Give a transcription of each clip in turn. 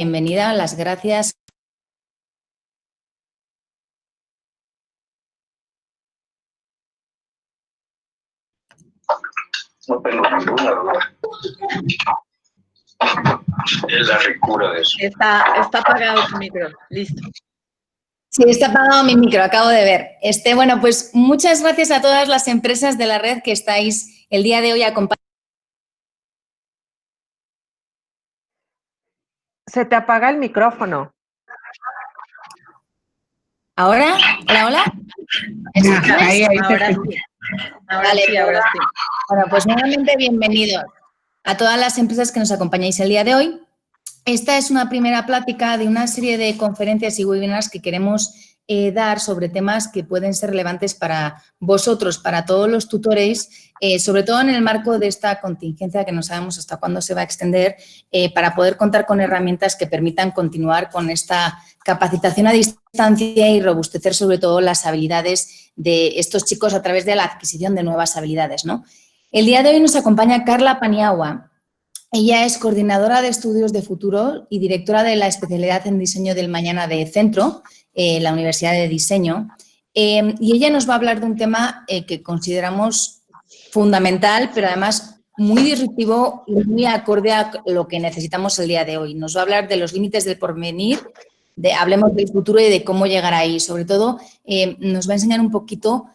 bienvenida, las gracias. No tengo ninguna duda. Es la ricura de eso. Está apagado tu micro. Listo. Sí, está apagado mi micro, acabo de ver. Bueno, pues muchas gracias a todas las empresas de la red que estáis el día de hoy acompañando. Se te apaga el micrófono. ¿Ahora? ¿Hola, hola? Ahí Ahora sí. Ahora sí. Bueno, pues nuevamente bienvenidos a todas las empresas que nos acompañáis el día de hoy. Esta es una primera plática de una serie de conferencias y webinars que queremos dar sobre temas que pueden ser relevantes para vosotros, para todos los tutores, sobre todo en el marco de esta contingencia que no sabemos hasta cuándo se va a extender, para poder contar con herramientas que permitan continuar con esta capacitación a distancia y robustecer sobre todo las habilidades de estos chicos a través de la adquisición de nuevas habilidades, ¿no? El día de hoy nos acompaña Carla Paniagua. Ella es coordinadora de estudios de futuro y directora de la especialidad en diseño del mañana de Centro, la Universidad de Diseño. Y ella nos va a hablar de un tema que consideramos fundamental, pero además muy disruptivo y muy acorde a lo que necesitamos el día de hoy. Nos va a hablar de los límites del porvenir, hablemos del futuro y de cómo llegar ahí. Sobre todo, nos va a enseñar un poquito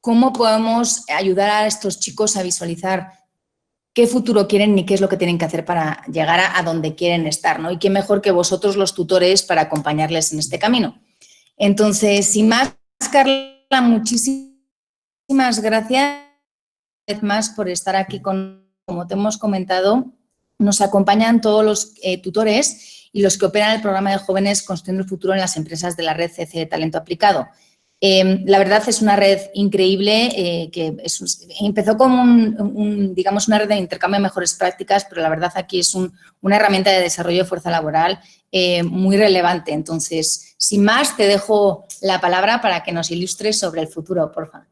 cómo podemos ayudar a estos chicos a visualizar qué futuro quieren y qué es lo que tienen que hacer para llegar a donde quieren estar, ¿no? Y qué mejor que vosotros los tutores para acompañarles en este camino. Entonces, sin más, Carla, muchísimas gracias una vez más por estar aquí como te hemos comentado. Nos acompañan todos los tutores y los que operan el programa de jóvenes Construyendo el Futuro en las empresas de la red CC de Talento Aplicado. La verdad es una red increíble que empezó como digamos, una red de intercambio de mejores prácticas, pero la verdad aquí es una herramienta de desarrollo de fuerza laboral muy relevante. Entonces, sin más, te dejo la palabra para que nos ilustres sobre el futuro, por favor.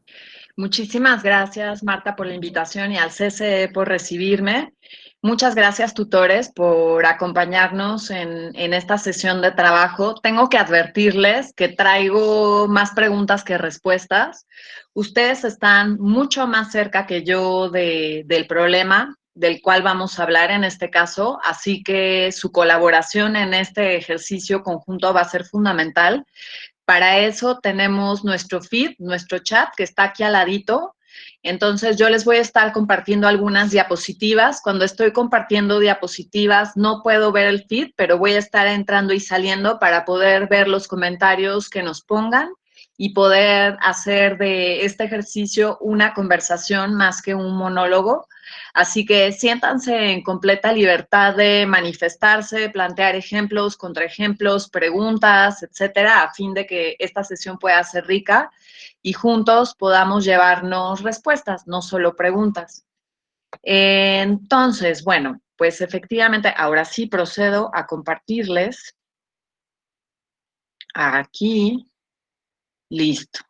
Muchísimas gracias, Marta, por la invitación y al CCE por recibirme. Muchas gracias, tutores, por acompañarnos en esta sesión de trabajo. Tengo que advertirles que traigo más preguntas que respuestas. Ustedes están mucho más cerca que yo del problema del cual vamos a hablar en este caso, así que su colaboración en este ejercicio conjunto va a ser fundamental. Para eso tenemos nuestro feed, nuestro chat, que está aquí al ladito. Entonces, yo les voy a estar compartiendo algunas diapositivas. Cuando estoy compartiendo diapositivas, no puedo ver el feed, pero voy a estar entrando y saliendo para poder ver los comentarios que nos pongan y poder hacer de este ejercicio una conversación más que un monólogo. Así que siéntanse en completa libertad de manifestarse, plantear ejemplos, contraejemplos, preguntas, etcétera, a fin de que esta sesión pueda ser rica y juntos podamos llevarnos respuestas, no solo preguntas. Entonces, bueno, pues efectivamente, ahora sí procedo a compartirles aquí. Listo.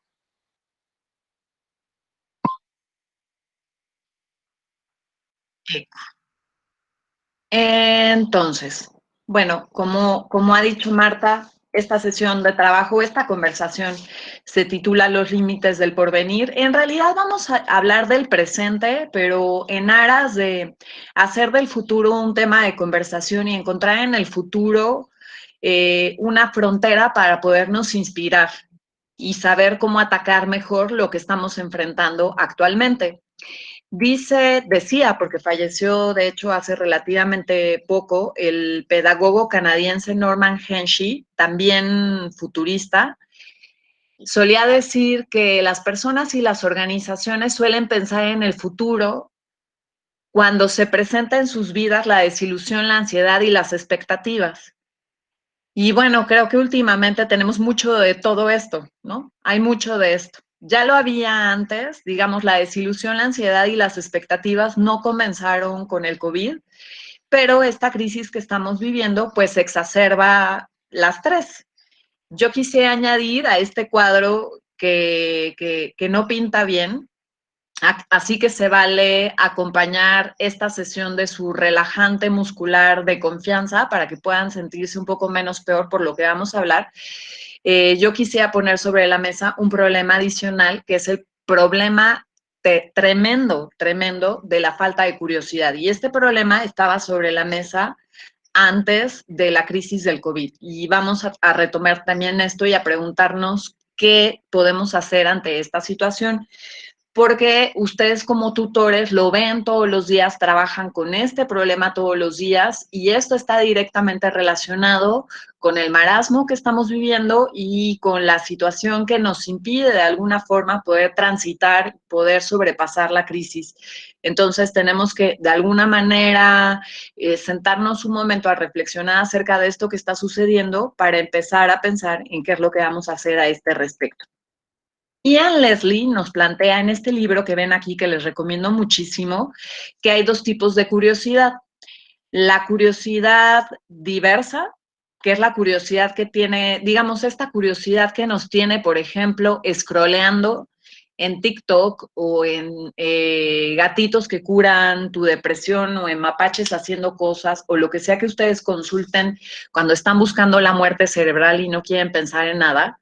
Entonces, bueno, como ha dicho Marta, esta sesión de trabajo, esta conversación se titula Los límites del porvenir. En realidad vamos a hablar del presente, pero en aras de hacer del futuro un tema de conversación y encontrar en el futuro una frontera para podernos inspirar y saber cómo atacar mejor lo que estamos enfrentando actualmente. Decía, porque falleció de hecho hace relativamente poco, el pedagogo canadiense Norman Henshaw, también futurista, solía decir que las personas y las organizaciones suelen pensar en el futuro cuando se presenta en sus vidas la desilusión, la ansiedad y las expectativas. Y bueno, creo que últimamente tenemos mucho de todo esto, ¿no? Hay mucho de esto. Ya lo había antes, digamos, la desilusión, la ansiedad y las expectativas no comenzaron con el COVID, pero esta crisis que estamos viviendo pues exacerba las tres. Yo quise añadir a este cuadro que no pinta bien, Así que se vale acompañar esta sesión de su relajante muscular de confianza para que puedan sentirse un poco menos peor por lo que vamos a hablar. Yo quisiera poner sobre la mesa un problema adicional, que es el problema tremendo de la falta de curiosidad. Y este problema estaba sobre la mesa antes de la crisis del COVID. Y vamos a retomar también esto y a preguntarnos qué podemos hacer ante esta situación, porque ustedes como tutores lo ven todos los días, trabajan con este problema todos los días, y esto está directamente relacionado con el marasmo que estamos viviendo y con la situación que nos impide de alguna forma poder transitar, poder sobrepasar la crisis. Entonces tenemos que de alguna manera sentarnos un momento a reflexionar acerca de esto que está sucediendo para empezar a pensar en qué es lo que vamos a hacer a este respecto. Ian Leslie nos plantea en este libro que ven aquí, que les recomiendo muchísimo, que hay dos tipos de curiosidad. La curiosidad diversa, que es la curiosidad que tiene, digamos, esta curiosidad que nos tiene, por ejemplo, scrolleando en TikTok o en gatitos que curan tu depresión o en mapaches haciendo cosas o lo que sea que ustedes consulten cuando están buscando la muerte cerebral y no quieren pensar en nada.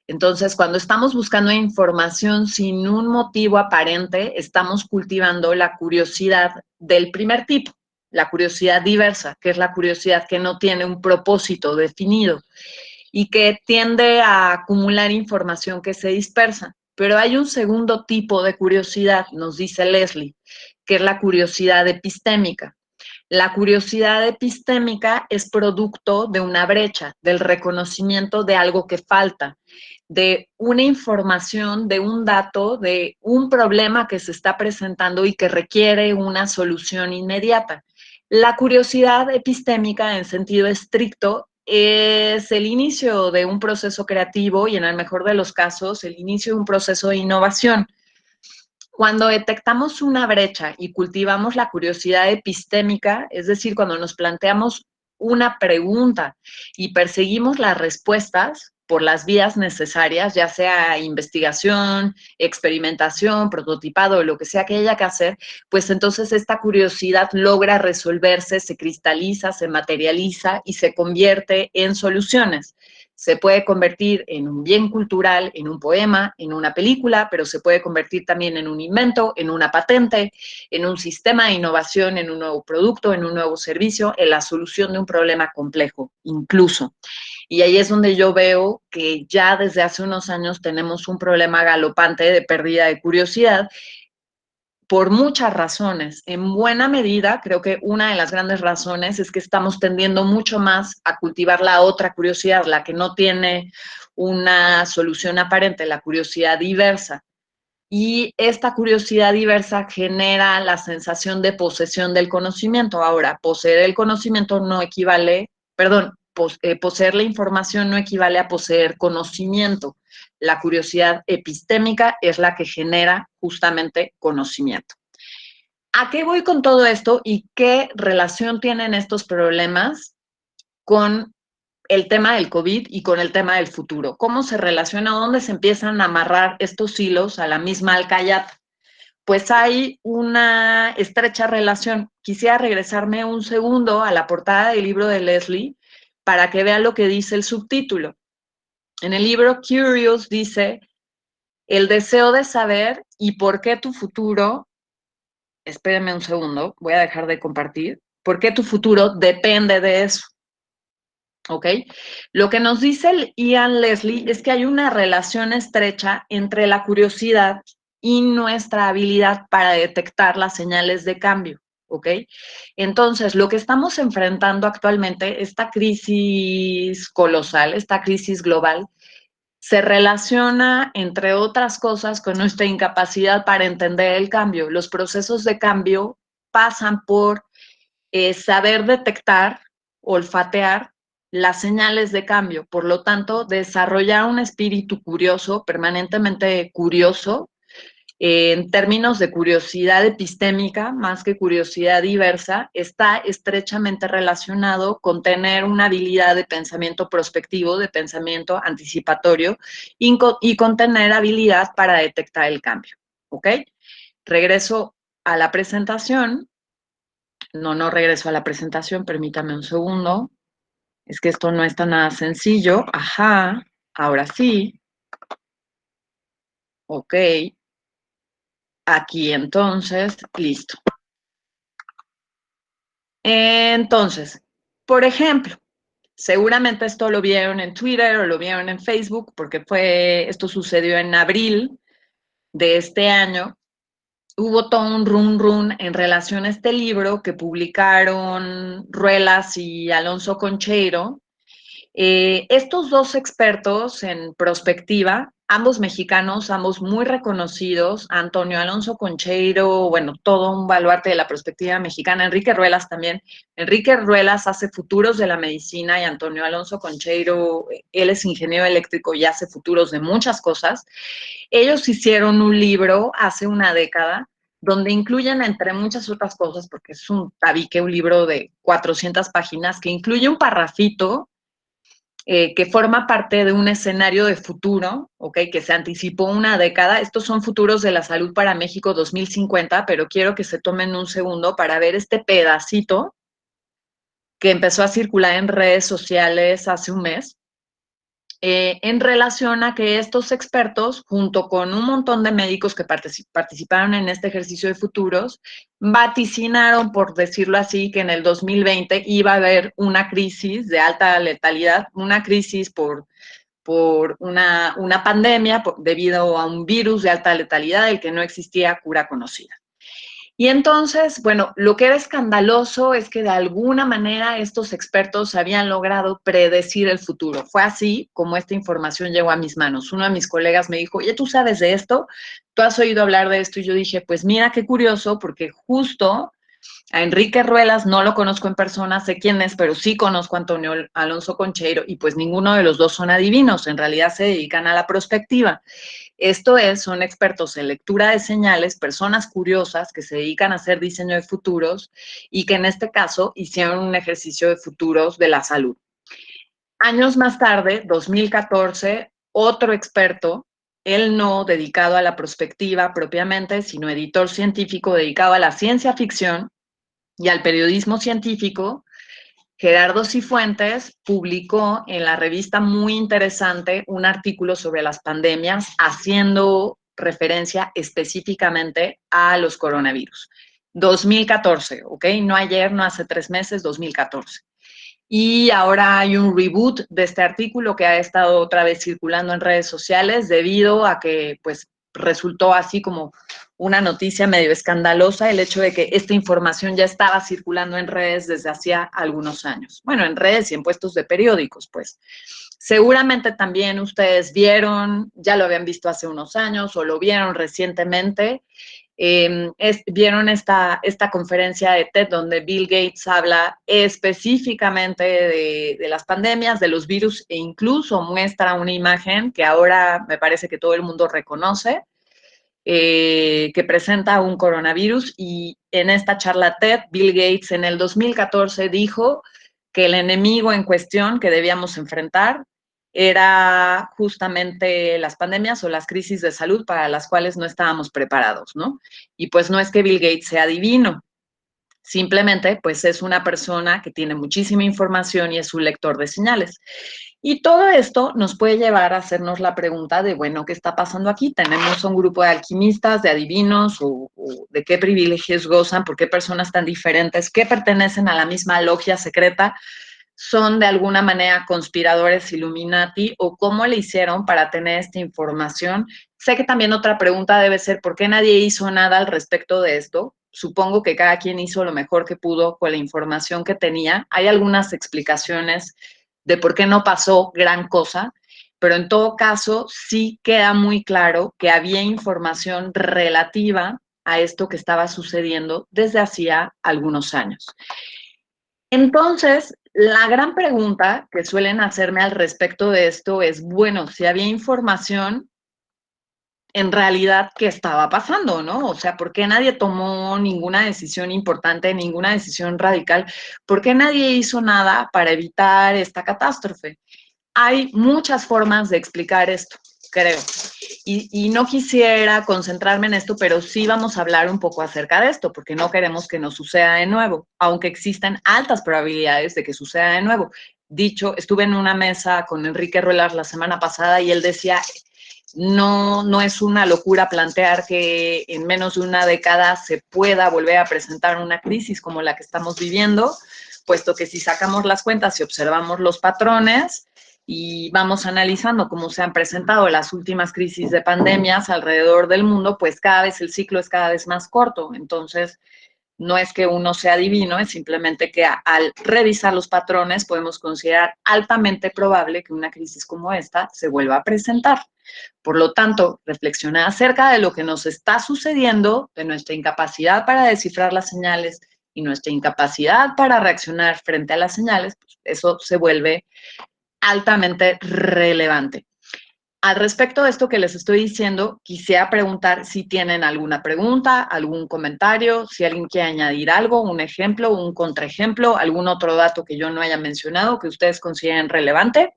Entonces, cuando estamos buscando información sin un motivo aparente, estamos cultivando la curiosidad del primer tipo, la curiosidad diversa, que es la curiosidad que no tiene un propósito definido y que tiende a acumular información que se dispersa. Pero hay un segundo tipo de curiosidad, nos dice Leslie, que es la curiosidad epistémica. La curiosidad epistémica es producto de una brecha, del reconocimiento de algo que falta, de una información, de un dato, de un problema que se está presentando y que requiere una solución inmediata. La curiosidad epistémica, en sentido estricto, es el inicio de un proceso creativo y, en el mejor de los casos, el inicio de un proceso de innovación. Cuando detectamos una brecha y cultivamos la curiosidad epistémica, es decir, cuando nos planteamos una pregunta y perseguimos las respuestas por las vías necesarias, ya sea investigación, experimentación, prototipado, lo que sea que haya que hacer, pues entonces esta curiosidad logra resolverse, se cristaliza, se materializa y se convierte en soluciones. Se puede convertir en un bien cultural, en un poema, en una película, pero se puede convertir también en un invento, en una patente, en un sistema de innovación, en un nuevo producto, en un nuevo servicio, en la solución de un problema complejo, incluso. Y ahí es donde yo veo que ya desde hace unos años tenemos un problema galopante de pérdida de curiosidad por muchas razones. En buena medida, creo que una de las grandes razones es que estamos tendiendo mucho más a cultivar la otra curiosidad, la que no tiene una solución aparente, la curiosidad diversa. Y esta curiosidad diversa genera la sensación de posesión del conocimiento. Ahora, poseer el conocimiento no equivale, perdón, poseer la información no equivale a poseer conocimiento. La curiosidad epistémica es la que genera justamente conocimiento. ¿A qué voy con todo esto y qué relación tienen estos problemas con el tema del COVID y con el tema del futuro? ¿Cómo se relaciona? ¿Dónde se empiezan a amarrar estos hilos a la misma alcayata? Pues hay una estrecha relación. Quisiera regresarme un segundo a la portada del libro de Leslie para que vean lo que dice el subtítulo. En el libro Curious dice, el deseo de saber y por qué tu futuro, espérenme un segundo, voy a dejar de compartir, por qué tu futuro depende de eso. ¿Ok? Lo que nos dice el Ian Leslie es que hay una relación estrecha entre la curiosidad y nuestra habilidad para detectar las señales de cambio. ¿Ok? Entonces, lo que estamos enfrentando actualmente, esta crisis colosal, esta crisis global, se relaciona, entre otras cosas, con nuestra incapacidad para entender el cambio. Los procesos de cambio pasan por saber detectar, olfatear las señales de cambio. Por lo tanto, desarrollar un espíritu curioso, permanentemente curioso, en términos de curiosidad epistémica, más que curiosidad diversa, está estrechamente relacionado con tener una habilidad de pensamiento prospectivo, de pensamiento anticipatorio y con tener habilidad para detectar el cambio. ¿Ok? regreso a la presentación. No regreso a la presentación, permítame un segundo. Es que esto no está nada sencillo. Ajá, ahora sí. Ok. Aquí entonces, listo. Entonces, por ejemplo, seguramente esto lo vieron en Twitter o lo vieron en Facebook, porque esto sucedió en abril de este año. Hubo todo un run en relación a este libro que publicaron Ruelas y Alonso Concheiro. Estos dos expertos en prospectiva, ambos mexicanos, ambos muy reconocidos, Antonio Alonso Concheiro, bueno, todo un baluarte de la prospectiva mexicana, Enrique Ruelas también. Enrique Ruelas hace futuros de la medicina y Antonio Alonso Concheiro, él es ingeniero eléctrico y hace futuros de muchas cosas. Ellos hicieron un libro hace una década donde incluyen, entre muchas otras cosas, porque es un tabique, un libro de 400 páginas, que incluye un parrafito que forma parte de un escenario de futuro, ¿okay? Que se anticipó una década. Estos son futuros de la salud para México 2050, pero quiero que se tomen un segundo para ver este pedacito que empezó a circular en redes sociales hace un mes, en relación a que estos expertos, junto con un montón de médicos que participaron en este ejercicio de futuros, vaticinaron, por decirlo así, que en el 2020 iba a haber una crisis de alta letalidad, una crisis por una pandemia debido a un virus de alta letalidad del que no existía cura conocida. Y entonces, bueno, lo que era escandaloso es que de alguna manera estos expertos habían logrado predecir el futuro. Fue así como esta información llegó a mis manos. Uno de mis colegas me dijo, oye, ¿tú sabes de esto? ¿Tú has oído hablar de esto? Y yo dije, pues mira qué curioso, porque justo a Enrique Ruelas no lo conozco en persona, sé quién es, pero sí conozco a Antonio Alonso Concheiro y pues ninguno de los dos son adivinos, en realidad se dedican a la prospectiva. Esto es, son expertos en lectura de señales, personas curiosas que se dedican a hacer diseño de futuros y que en este caso hicieron un ejercicio de futuros de la salud. Años más tarde, 2014, otro experto, él no dedicado a la prospectiva propiamente, sino editor científico dedicado a la ciencia ficción y al periodismo científico, Gerardo Cifuentes publicó en la revista muy interesante un artículo sobre las pandemias haciendo referencia específicamente a los coronavirus. 2014, ¿ok? No ayer, no hace 3 meses, 2014. Y ahora hay un reboot de este artículo que ha estado otra vez circulando en redes sociales debido a que, pues, resultó así como una noticia medio escandalosa el hecho de que esta información ya estaba circulando en redes desde hacía algunos años. Bueno, en redes y en puestos de periódicos, pues. Seguramente también ustedes vieron, ya lo habían visto hace unos años o lo vieron recientemente, vieron esta conferencia de TED donde Bill Gates habla específicamente de las pandemias, de los virus e incluso muestra una imagen que ahora me parece que todo el mundo reconoce, que presenta un coronavirus, y en esta charla TED, Bill Gates en el 2014 dijo que el enemigo en cuestión que debíamos enfrentar era justamente las pandemias o las crisis de salud para las cuales no estábamos preparados, ¿no? Y pues no es que Bill Gates sea divino, simplemente pues es una persona que tiene muchísima información y es un lector de señales. Y todo esto nos puede llevar a hacernos la pregunta de, bueno, ¿qué está pasando aquí? Tenemos un grupo de alquimistas, de adivinos, o de qué privilegios gozan, por qué personas tan diferentes que pertenecen a la misma logia secreta son de alguna manera conspiradores Illuminati, o cómo le hicieron para tener esta información. Sé que también otra pregunta debe ser, ¿por qué nadie hizo nada al respecto de esto? Supongo que cada quien hizo lo mejor que pudo con la información que tenía. Hay algunas explicaciones de por qué no pasó gran cosa, pero en todo caso sí queda muy claro que había información relativa a esto que estaba sucediendo desde hacía algunos años. Entonces, la gran pregunta que suelen hacerme al respecto de esto es, bueno, si había información, en realidad, ¿qué estaba pasando, no? O sea, ¿por qué nadie tomó ninguna decisión importante, ninguna decisión radical? ¿Por qué nadie hizo nada para evitar esta catástrofe? Hay muchas formas de explicar esto. creo. Y no quisiera concentrarme en esto, pero sí vamos a hablar un poco acerca de esto, porque no queremos que nos suceda de nuevo, aunque existen altas probabilidades de que suceda de nuevo. Dicho, estuve en una mesa con Enrique Ruelas la semana pasada y él decía, no es una locura plantear que en menos de una década se pueda volver a presentar una crisis como la que estamos viviendo, puesto que si sacamos las cuentas y observamos los patrones y vamos analizando cómo se han presentado las últimas crisis de pandemias alrededor del mundo, pues cada vez el ciclo es cada vez más corto. Entonces, no es que uno sea divino, es simplemente que al revisar los patrones podemos considerar altamente probable que una crisis como esta se vuelva a presentar. Por lo tanto, reflexionar acerca de lo que nos está sucediendo, de nuestra incapacidad para descifrar las señales y nuestra incapacidad para reaccionar frente a las señales, pues eso se vuelve altamente relevante. Al respecto de esto que les estoy diciendo, quisiera preguntar si tienen alguna pregunta, algún comentario, si alguien quiere añadir algo, un ejemplo, un contraejemplo, algún otro dato que yo no haya mencionado que ustedes consideren relevante.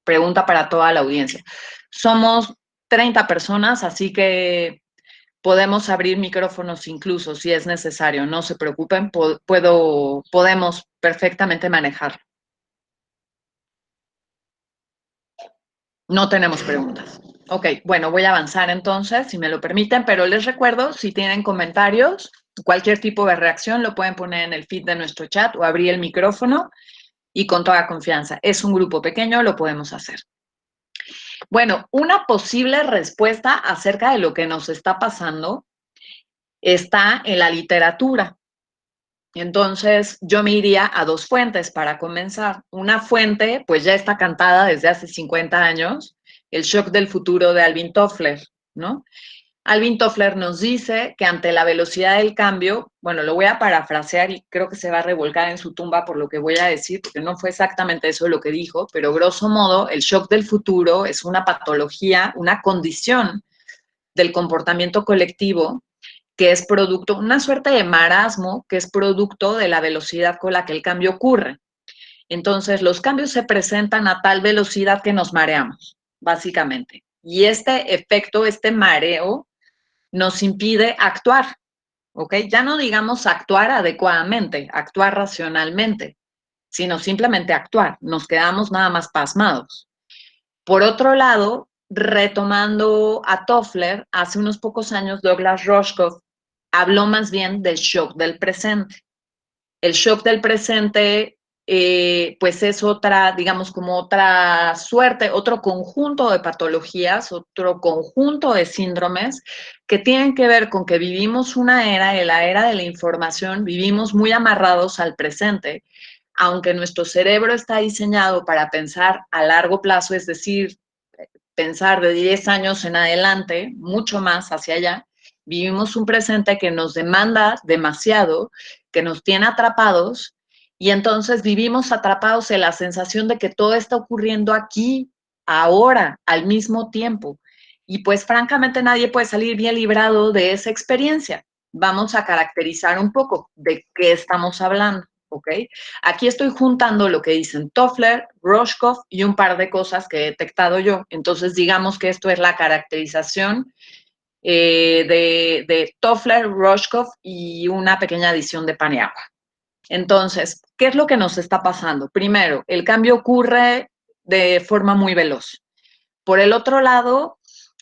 Pregunta para toda la audiencia. Somos 30 personas, así que podemos abrir micrófonos incluso si es necesario. No se preocupen, podemos perfectamente manejarlo. No tenemos preguntas. Ok, bueno, voy a avanzar entonces, si me lo permiten, pero les recuerdo, si tienen comentarios, cualquier tipo de reacción, lo pueden poner en el feed de nuestro chat o abrir el micrófono y con toda confianza. Es un grupo pequeño, lo podemos hacer. Bueno, una posible respuesta acerca de lo que nos está pasando está en la literatura. Entonces, yo me iría a dos fuentes para comenzar. Una fuente, pues ya está cantada desde hace 50 años, El shock del futuro de Alvin Toffler, ¿no? Alvin Toffler nos dice que ante la velocidad del cambio, bueno, lo voy a parafrasear y creo que se va a revolcar en su tumba por lo que voy a decir, porque no fue exactamente eso lo que dijo, pero grosso modo, el shock del futuro es una patología, una condición del comportamiento colectivo que es producto, una suerte de marasmo que es producto de la velocidad con la que el cambio ocurre. Entonces, los cambios se presentan a tal velocidad que nos mareamos, básicamente. Y este efecto, este mareo, nos impide actuar, ¿ok? Ya no digamos actuar adecuadamente, actuar racionalmente, sino simplemente actuar. Nos quedamos nada más pasmados. Por otro lado, retomando a Toffler, hace unos pocos años Douglas Rushkoff habló más bien del shock del presente. El shock del presente, pues es otra, digamos, como otra suerte, otro conjunto de patologías, otro conjunto de síndromes que tienen que ver con que vivimos una era, en la era de la información, vivimos muy amarrados al presente, aunque nuestro cerebro está diseñado para pensar a largo plazo, es decir, pensar de 10 años en adelante, mucho más hacia allá, vivimos un presente que nos demanda demasiado, que nos tiene atrapados, y entonces vivimos atrapados en la sensación de que todo está ocurriendo aquí, ahora, al mismo tiempo. Y pues francamente nadie puede salir bien librado de esa experiencia. Vamos a caracterizar un poco de qué estamos hablando. ¿Ok? Aquí estoy juntando lo que dicen Toffler, Rushkoff y un par de cosas que he detectado yo. Entonces, digamos que esto es la caracterización de Toffler, Rushkoff y una pequeña adición de Paniagua. Entonces, ¿qué es lo que nos está pasando? Primero, el cambio ocurre de forma muy veloz. Por el otro lado,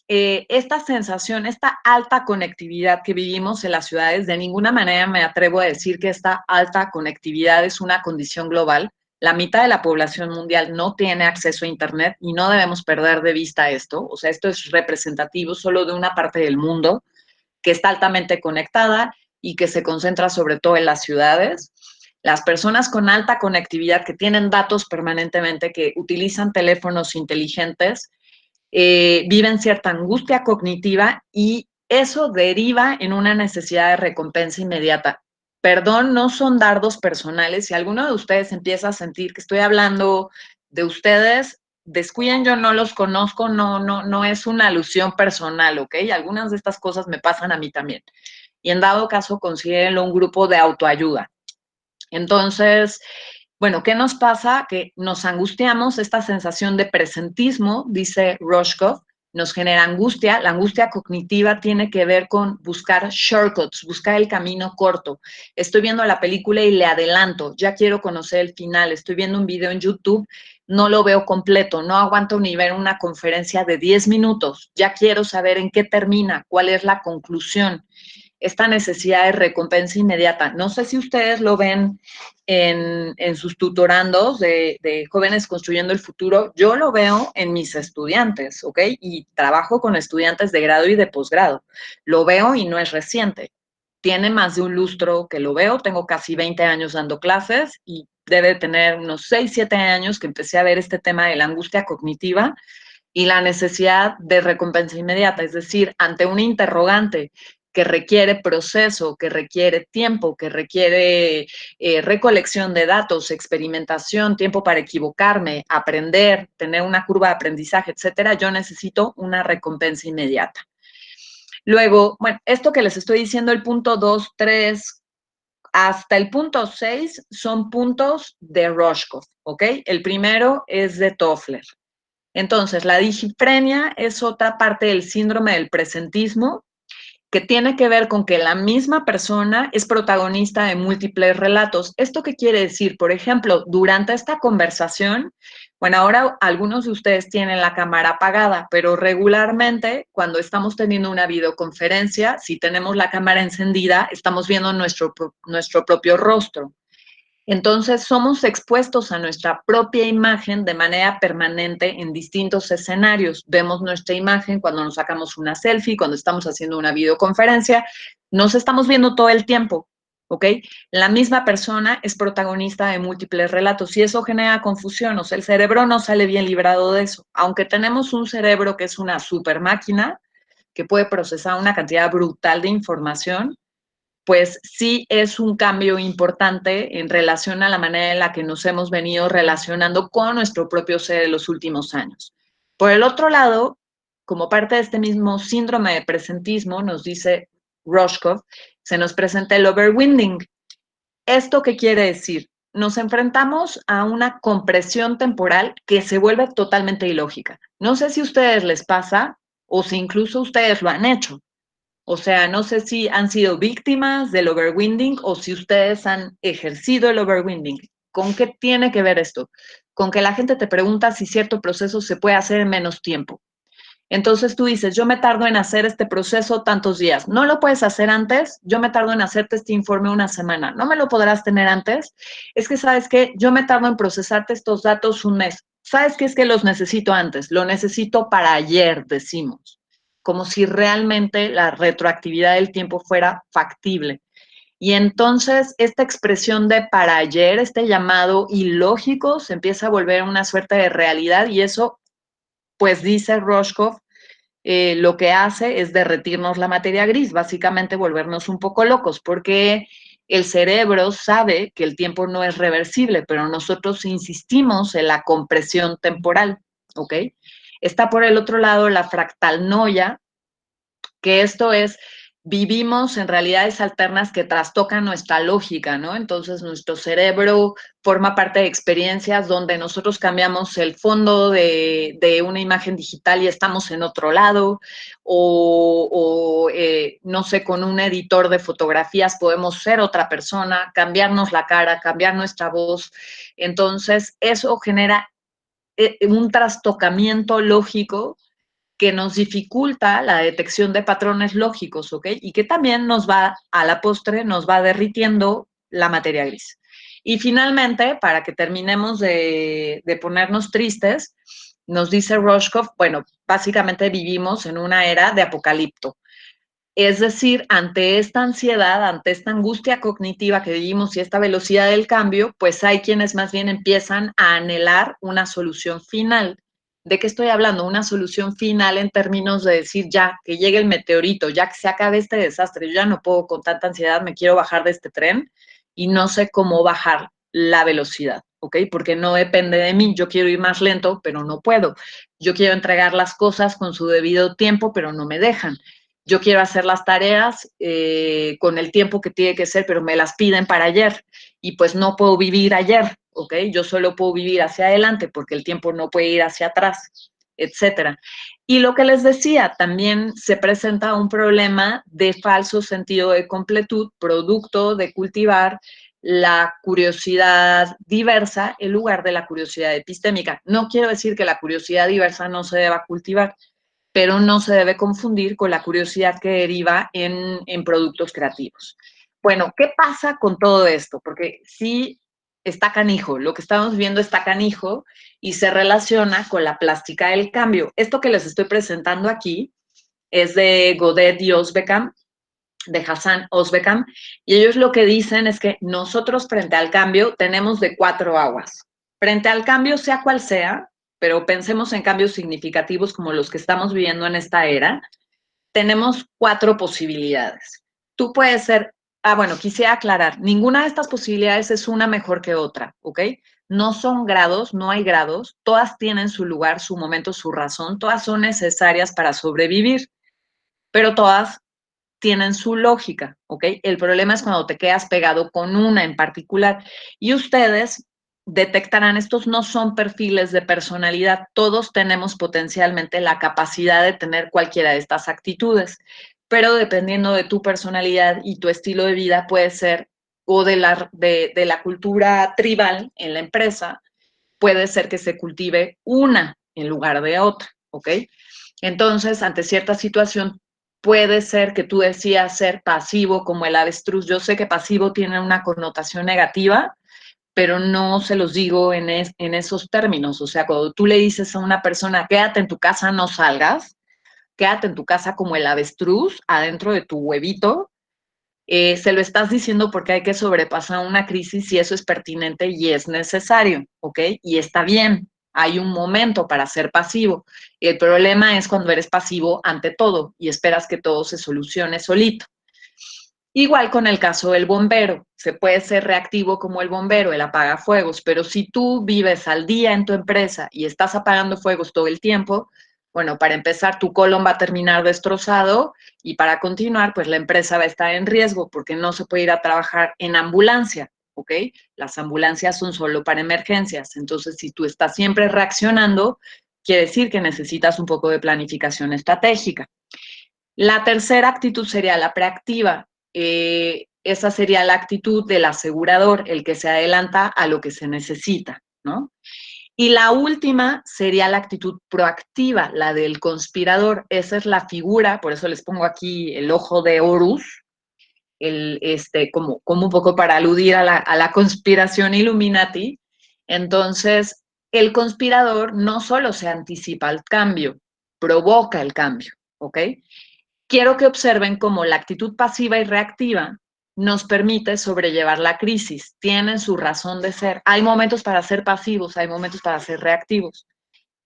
esta sensación, esta alta conectividad que vivimos en las ciudades, de ninguna manera me atrevo a decir que esta alta conectividad es una condición global. La mitad de la población mundial no tiene acceso a Internet y no debemos perder de vista esto. O sea, esto es representativo solo de una parte del mundo que está altamente conectada y que se concentra sobre todo en las ciudades. Las personas con alta conectividad que tienen datos permanentemente, que utilizan teléfonos inteligentes, viven cierta angustia cognitiva y eso deriva en una necesidad de recompensa inmediata. Perdón, no son dardos personales. Si alguno de ustedes empieza a sentir que estoy hablando de ustedes, descuiden, yo no los conozco, no es una alusión personal, ¿ok? Algunas de estas cosas me pasan a mí también. Y en dado caso, considérenlo un grupo de autoayuda. Entonces, Bueno, ¿qué nos pasa? Que nos angustiamos, esta sensación de presentismo, dice Roshkov, nos genera angustia. La angustia cognitiva tiene que ver con buscar shortcuts, buscar el camino corto. Estoy viendo la película y le adelanto, ya quiero conocer el final. Estoy viendo un video en YouTube, no lo veo completo, no aguanto ni ver una conferencia de 10 minutos. Ya quiero saber en qué termina, cuál es la conclusión. Esta necesidad de recompensa inmediata. No sé si ustedes lo ven en sus tutorandos de jóvenes construyendo el futuro. Yo lo veo en mis estudiantes, ¿ok? Y trabajo con estudiantes de grado y de posgrado. Lo veo y no es reciente. Tiene más de un lustro que lo veo. Tengo casi 20 años dando clases y debe tener unos 6, 7 años que empecé a ver este tema de la angustia cognitiva y la necesidad de recompensa inmediata. Es decir, ante un interrogante que requiere proceso, que requiere tiempo, que requiere recolección de datos, experimentación, tiempo para equivocarme, aprender, tener una curva de aprendizaje, etcétera, yo necesito una recompensa inmediata. Luego, bueno, esto que les estoy diciendo, el punto 2, 3, hasta el punto 6 son puntos de Roshkov, ¿ok? El primero es de Toffler. Entonces, la digifrenia es otra parte del síndrome del presentismo que tiene que ver con que la misma persona es protagonista de múltiples relatos. ¿Esto qué quiere decir? Por ejemplo, durante esta conversación, bueno, ahora algunos de ustedes tienen la cámara apagada, pero regularmente cuando estamos teniendo una videoconferencia, si tenemos la cámara encendida, estamos viendo nuestro propio rostro. Entonces, somos expuestos a nuestra propia imagen de manera permanente en distintos escenarios. Vemos nuestra imagen cuando nos sacamos una selfie, cuando estamos haciendo una videoconferencia. Nos estamos viendo todo el tiempo, ¿ok? La misma persona es protagonista de múltiples relatos y eso genera confusión. O sea, el cerebro no sale bien librado de eso. Aunque tenemos un cerebro que es una super máquina que puede procesar una cantidad brutal de información, pues sí es un cambio importante en relación a la manera en la que nos hemos venido relacionando con nuestro propio ser en los últimos años. Por el otro lado, como parte de este mismo síndrome de presentismo, nos dice Roshkov, se nos presenta el overwinding. ¿Esto qué quiere decir? Nos enfrentamos a una compresión temporal que se vuelve totalmente ilógica. No sé si a ustedes les pasa o si incluso ustedes lo han hecho. O sea, no sé si han sido víctimas del overwinding o si ustedes han ejercido el overwinding. ¿Con qué tiene que ver esto? Con que la gente te pregunta si cierto proceso se puede hacer en menos tiempo. Entonces tú dices, yo me tardo en hacer este proceso tantos días. ¿No lo puedes hacer antes? Yo me tardo en hacerte este informe una semana. ¿No me lo podrás tener antes? Es que, ¿sabes qué? Yo me tardo en procesarte estos datos un mes. ¿Sabes qué? Es que los necesito antes. Lo necesito para ayer, decimos. Como si realmente la retroactividad del tiempo fuera factible. Y entonces esta expresión de para ayer, este llamado ilógico, se empieza a volver una suerte de realidad y eso, pues dice Roshkov, lo que hace es derretirnos la materia gris, básicamente volvernos un poco locos, porque el cerebro sabe que el tiempo no es reversible, pero nosotros insistimos en la compresión temporal, ¿ok? Está por el otro lado la fractalnoia, que esto es, vivimos en realidades alternas que trastocan nuestra lógica, ¿no? Entonces nuestro cerebro forma parte de experiencias donde nosotros cambiamos el fondo de una imagen digital y estamos en otro lado, o no sé, con un editor de fotografías podemos ser otra persona, cambiarnos la cara, cambiar nuestra voz. Entonces eso genera un trastocamiento lógico que nos dificulta la detección de patrones lógicos, ¿ok? Y que también nos va, a la postre, nos va derritiendo la materia gris. Y finalmente, para que terminemos de ponernos tristes, nos dice Roshkov, bueno, básicamente vivimos en una era de apocalipto. Es decir, ante esta ansiedad, ante esta angustia cognitiva que vivimos y esta velocidad del cambio, pues hay quienes más bien empiezan a anhelar una solución final. ¿De qué estoy hablando? Una solución final en términos de decir ya, que llegue el meteorito, ya que se acabe este desastre, yo ya no puedo con tanta ansiedad, me quiero bajar de este tren y no sé cómo bajar la velocidad, ¿ok? Porque no depende de mí, yo quiero ir más lento, pero no puedo. Yo quiero entregar las cosas con su debido tiempo, pero no me dejan. Yo quiero hacer las tareas con el tiempo que tiene que ser, pero me las piden para ayer y pues no puedo vivir ayer, ¿ok? Yo solo puedo vivir hacia adelante porque el tiempo no puede ir hacia atrás, etcétera. Y lo que les decía, también se presenta un problema de falso sentido de completud, producto de cultivar la curiosidad diversa en lugar de la curiosidad epistémica. No quiero decir que la curiosidad diversa no se deba cultivar, pero no se debe confundir con la curiosidad que deriva en productos creativos. Bueno, ¿qué pasa con todo esto? Porque sí está canijo, lo que estamos viendo está canijo y se relaciona con la plástica del cambio. Esto que les estoy presentando aquí es de Godet y Osbeckam, de Hassan Osbeckam, y ellos lo que dicen es que nosotros frente al cambio tenemos de 4 aguas. Frente al cambio, sea cual sea, pero pensemos en cambios significativos como los que estamos viviendo en esta era, tenemos 4 posibilidades. Tú puedes ser, bueno, quisiera aclarar, ninguna de estas posibilidades es una mejor que otra, ¿ok? No son grados, no hay grados, todas tienen su lugar, su momento, su razón, todas son necesarias para sobrevivir, pero todas tienen su lógica, ¿ok? El problema es cuando te quedas pegado con una en particular. Y ustedes detectarán, estos no son perfiles de personalidad, todos tenemos potencialmente la capacidad de tener cualquiera de estas actitudes, pero dependiendo de tu personalidad y tu estilo de vida puede ser, o de la cultura tribal en la empresa, puede ser que se cultive una en lugar de otra, ¿ok? Entonces, ante cierta situación, puede ser que tú decías ser pasivo como el avestruz. Yo sé que pasivo tiene una connotación negativa, pero no se los digo en esos términos. O sea, cuando tú le dices a una persona, quédate en tu casa, no salgas, quédate en tu casa como el avestruz, adentro de tu huevito, se lo estás diciendo porque hay que sobrepasar una crisis y eso es pertinente y es necesario, ¿ok? Y está bien, hay un momento para ser pasivo. El problema es cuando eres pasivo ante todo y esperas que todo se solucione solito. Igual con el caso del bombero, se puede ser reactivo como el bombero, el apagafuegos, pero si tú vives al día en tu empresa y estás apagando fuegos todo el tiempo, bueno, para empezar, tu colon va a terminar destrozado y para continuar, pues la empresa va a estar en riesgo porque no se puede ir a trabajar en ambulancia, ¿ok? Las ambulancias son solo para emergencias. Entonces, si tú estás siempre reaccionando, quiere decir que necesitas un poco de planificación estratégica. La tercera actitud sería la preactiva. Esa sería la actitud del asegurador, el que se adelanta a lo que se necesita, ¿no? Y la última sería la actitud proactiva, la del conspirador. Esa es la figura, por eso les pongo aquí el ojo de Horus, como un poco para aludir a la conspiración Illuminati. Entonces, el conspirador no solo se anticipa al cambio, provoca el cambio, ¿ok? Quiero que observen cómo la actitud pasiva y reactiva nos permite sobrellevar la crisis. Tienen su razón de ser. Hay momentos para ser pasivos, hay momentos para ser reactivos.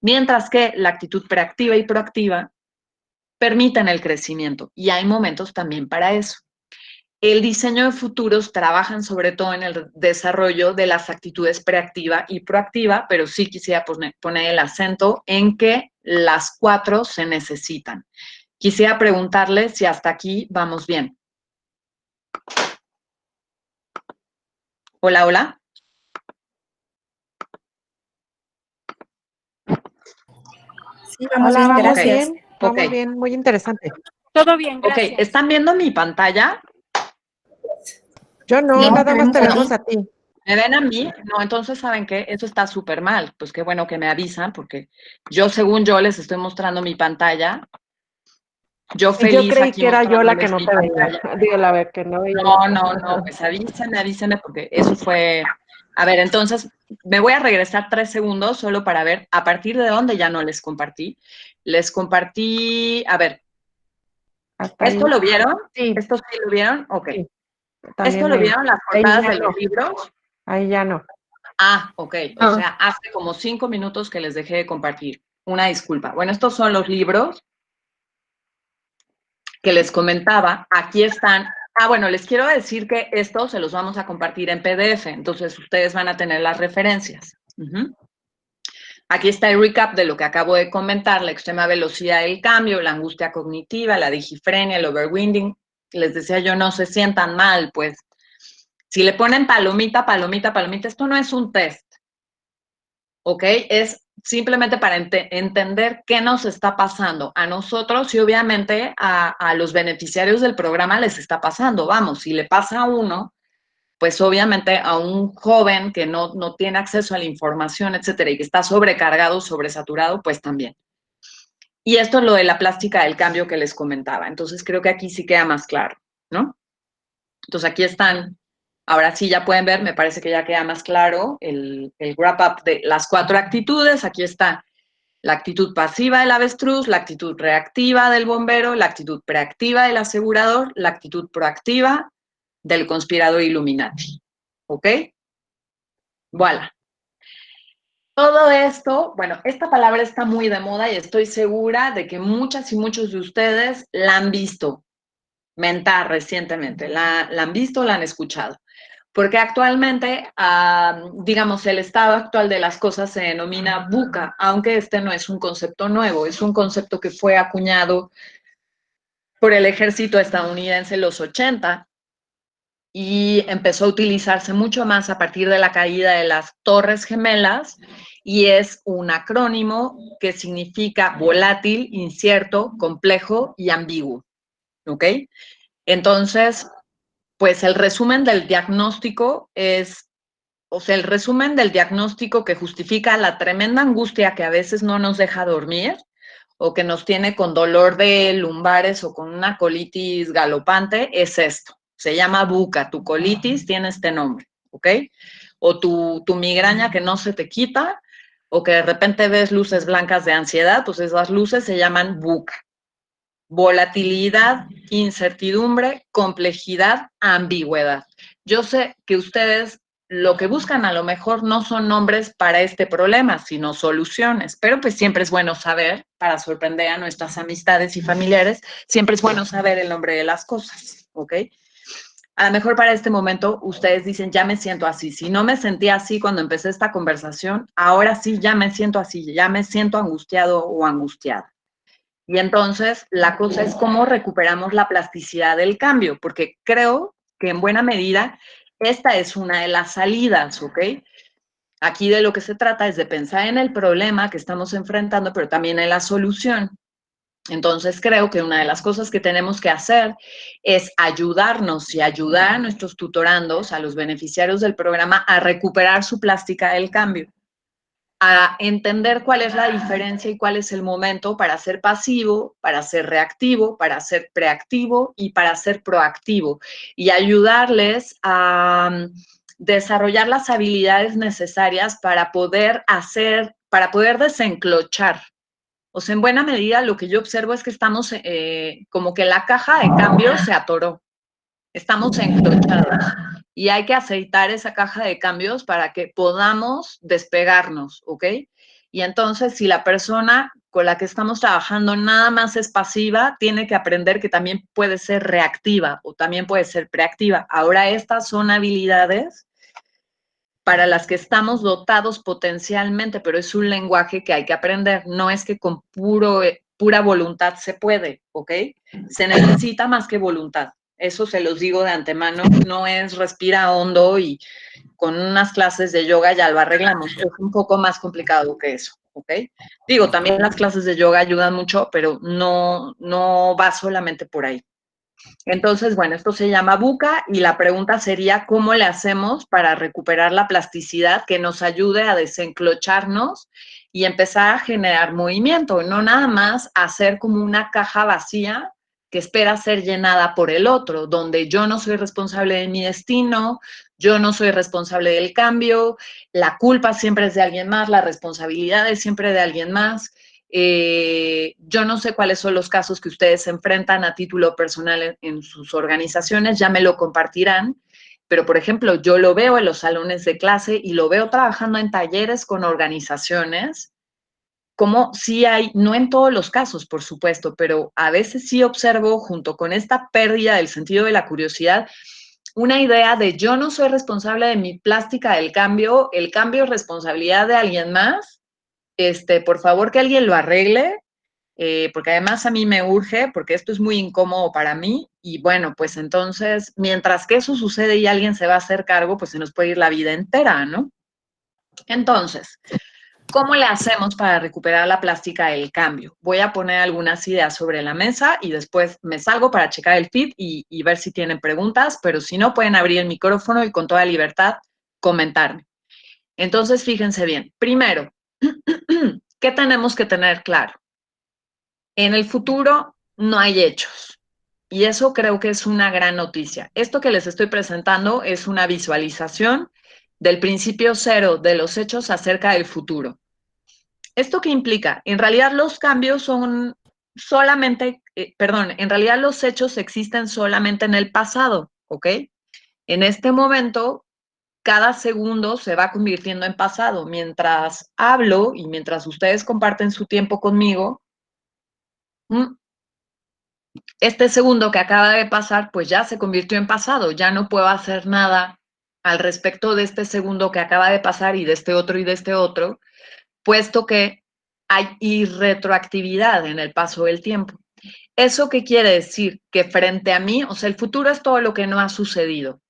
Mientras que la actitud preactiva y proactiva permiten el crecimiento. Y hay momentos también para eso. El diseño de futuros trabajan sobre todo en el desarrollo de las actitudes preactiva y proactiva, pero sí quisiera poner el acento en que las 4 se necesitan. Quisiera preguntarle si hasta aquí vamos bien. Hola, hola. Sí, vamos Hola, bien, vamos gracias. bien, vamos Ok. bien, muy interesante. Todo bien, Ok, gracias. ¿están viendo mi pantalla? Yo no, Sí, nada más te tenemos vemos a ti. ¿Me ven a mí? No, entonces, ¿saben qué? Eso está súper mal. Pues qué bueno que me avisan, porque yo, según yo, les estoy mostrando mi pantalla. Yo Y yo feliz creí aquí que era yo la que mostrándoles no mi te veía. pantalla. Digo, la vez que no veía. No, pues avísenme, porque eso fue... A ver, entonces, me voy a regresar 3 segundos solo para ver a partir de dónde ya no les compartí. Les compartí, a ver, Hasta ¿esto ahí. lo vieron? Sí, ¿Esto sí lo vieron? Ok. sí, ¿Esto también lo ahí. vieron las Ahí portadas ya de los no, libros? ahí ya no. Ah, ok. O Ah. sea, hace como 5 minutos que les dejé de compartir. Una disculpa. Bueno, estos son los libros que les comentaba. Aquí están. Ah, bueno, les quiero decir que estos se los vamos a compartir en PDF. Entonces, ustedes van a tener las referencias. Aquí está el recap de lo que acabo de comentar, la extrema velocidad del cambio, la angustia cognitiva, la digifrenia, el overwinding. Les decía yo, no se sientan mal, pues Si le ponen palomita, palomita, palomita, esto no es un test, ¿ok? Es simplemente para entender qué nos está pasando a nosotros y obviamente a los beneficiarios del programa les está pasando. Vamos, si le pasa a uno, pues obviamente a un joven que no tiene acceso a la información, etcétera, y que está sobrecargado, sobresaturado, pues también. Y esto es lo de la plástica del cambio que les comentaba. Entonces creo que aquí sí queda más claro, ¿no? Entonces aquí están, ahora sí ya pueden ver, me parece que ya queda más claro el wrap-up de las 4 actitudes. Aquí está la actitud pasiva del avestruz, la actitud reactiva del bombero, la actitud preactiva del asegurador, la actitud proactiva del conspirador Illuminati. ¿Ok? Voilà. Todo esto, bueno, esta palabra está muy de moda y estoy segura de que muchas y muchos de ustedes la han visto mentar recientemente, la han visto, la han escuchado. Porque actualmente, digamos, el estado actual de las cosas se denomina VUCA, aunque este no es un concepto nuevo, es un concepto que fue acuñado por el ejército estadounidense en los 80 y empezó a utilizarse mucho más a partir de la caída de las Torres Gemelas y es un acrónimo que significa volátil, incierto, complejo y ambiguo. ¿Ok? Entonces, pues el resumen del diagnóstico es, o sea, el resumen del diagnóstico que justifica la tremenda angustia que a veces no nos deja dormir o que nos tiene con dolor de lumbares o con una colitis galopante es esto. Se llama VUCA, tu colitis tiene este nombre, ¿ok? O tu migraña que no se te quita o que de repente ves luces blancas de ansiedad, pues esas luces se llaman VUCA. Volatilidad, incertidumbre, complejidad, ambigüedad. Yo sé que ustedes lo que buscan a lo mejor no son nombres para este problema, sino soluciones, pero pues siempre es bueno saber, para sorprender a nuestras amistades y familiares, siempre es bueno saber el nombre de las cosas, ¿ok? A lo mejor para este momento ustedes dicen, ya me siento así. Si no me sentía así cuando empecé esta conversación, ahora sí ya me siento así, ya me siento angustiado o angustiada. Y entonces la cosa es cómo recuperamos la plasticidad del cambio, porque creo que en buena medida esta es una de las salidas, ¿ok? Aquí de lo que se trata es de pensar en el problema que estamos enfrentando, pero también en la solución. Entonces creo que una de las cosas que tenemos que hacer es ayudarnos y ayudar a nuestros tutorandos, a los beneficiarios del programa, a recuperar su plástica del cambio, a entender cuál es la diferencia y cuál es el momento para ser pasivo, para ser reactivo, para ser preactivo y para ser proactivo, y ayudarles a desarrollar las habilidades necesarias para poder desenclochar. O sea, en buena medida lo que yo observo es que estamos como que la caja de cambio se atoró. Estamos enclochados y hay que aceitar esa caja de cambios para que podamos despegarnos, ¿ok? Y entonces, si la persona con la que estamos trabajando nada más es pasiva, tiene que aprender que también puede ser reactiva o también puede ser preactiva. Ahora, estas son habilidades para las que estamos dotados potencialmente, pero es un lenguaje que hay que aprender. No es que con pura voluntad se puede, ¿ok? Se necesita más que voluntad. Eso se los digo de antemano, no es respira hondo y con unas clases de yoga ya lo arreglamos. Es un poco más complicado que eso, ¿ok? Digo, también las clases de yoga ayudan mucho, pero no va solamente por ahí. Entonces, bueno, esto se llama VUCA y la pregunta sería, ¿cómo le hacemos para recuperar la plasticidad que nos ayude a desenclocharnos y empezar a generar movimiento? No nada más hacer como una caja vacía que espera ser llenada por el otro, donde yo no soy responsable de mi destino, yo no soy responsable del cambio, la culpa siempre es de alguien más, la responsabilidad es siempre de alguien más. Yo no sé cuáles son los casos que ustedes se enfrentan a título personal en sus organizaciones, ya me lo compartirán, pero por ejemplo, yo lo veo en los salones de clase y lo veo trabajando en talleres con organizaciones, como sí hay, no en todos los casos, por supuesto, pero a veces sí observo, junto con esta pérdida del sentido de la curiosidad, una idea de yo no soy responsable de mi plástica del cambio, el cambio es responsabilidad de alguien más. Por favor que alguien lo arregle, porque además a mí me urge, porque esto es muy incómodo para mí, y bueno, pues entonces, mientras que eso sucede y alguien se va a hacer cargo, pues se nos puede ir la vida entera, ¿no? Entonces, ¿cómo le hacemos para recuperar la plástica del cambio? Voy a poner algunas ideas sobre la mesa y después me salgo para checar el feed y ver si tienen preguntas, pero si no, pueden abrir el micrófono y con toda libertad comentarme. Entonces, fíjense bien. Primero, ¿qué tenemos que tener claro? En el futuro no hay hechos. Y eso creo que es una gran noticia. Esto que les estoy presentando es una visualización del principio cero de los hechos acerca del futuro. ¿Esto qué implica? En realidad los cambios son solamente, en realidad los hechos existen solamente en el pasado, ¿ok? En este momento, cada segundo se va convirtiendo en pasado. Mientras hablo y mientras ustedes comparten su tiempo conmigo, este segundo que acaba de pasar, pues ya se convirtió en pasado. Ya no puedo hacer nada al respecto de este segundo que acaba de pasar y de este otro y de este otro, puesto que hay irretroactividad en el paso del tiempo. ¿Eso qué quiere decir? Que frente a mí, o sea, el futuro es todo lo que no ha sucedido.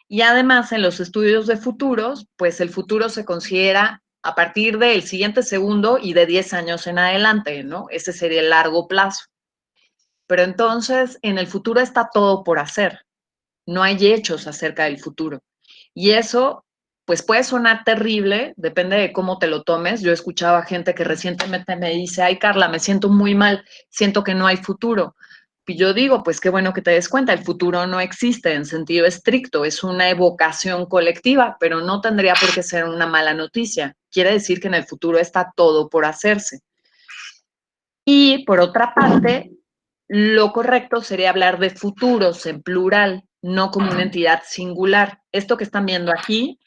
Y además, en los estudios de futuros, pues el futuro se considera a partir del siguiente segundo y de 10 años en adelante, ¿no? Ese sería el largo plazo. Pero entonces, en el futuro está todo por hacer. No hay hechos acerca del futuro. Y eso, pues puede sonar terrible, depende de cómo te lo tomes. Yo he escuchado a gente que recientemente me dice, ay Carla, me siento muy mal, siento que no hay futuro. Y yo digo, pues qué bueno que te des cuenta, el futuro no existe en sentido estricto, es una evocación colectiva, pero no tendría por qué ser una mala noticia. Quiere decir que en el futuro está todo por hacerse. Y por otra parte, lo correcto sería hablar de futuros en plural, no como una entidad singular. Esto que están viendo aquí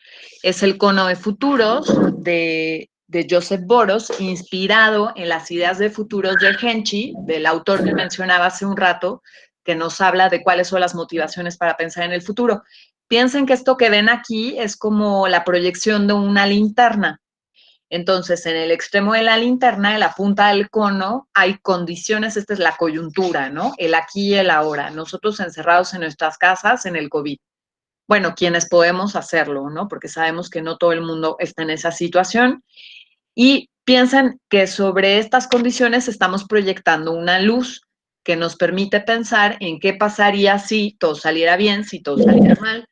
es el cono de futuros de Joseph Boros, inspirado en las ideas de futuros de Henry, del autor que mencionaba hace un rato, que nos habla de cuáles son las motivaciones para pensar en el futuro. Piensen que esto que ven aquí es como la proyección de una linterna. Entonces, en el extremo de la linterna, en la punta del cono, hay condiciones, esta es la coyuntura, ¿no? El aquí y el ahora. Nosotros encerrados en nuestras casas en el COVID. Bueno, quienes podemos hacerlo, ¿no? Porque sabemos que no todo el mundo está en esa situación. Y piensan que sobre estas condiciones estamos proyectando una luz que nos permite pensar en qué pasaría si todo saliera bien, si todo saliera mal,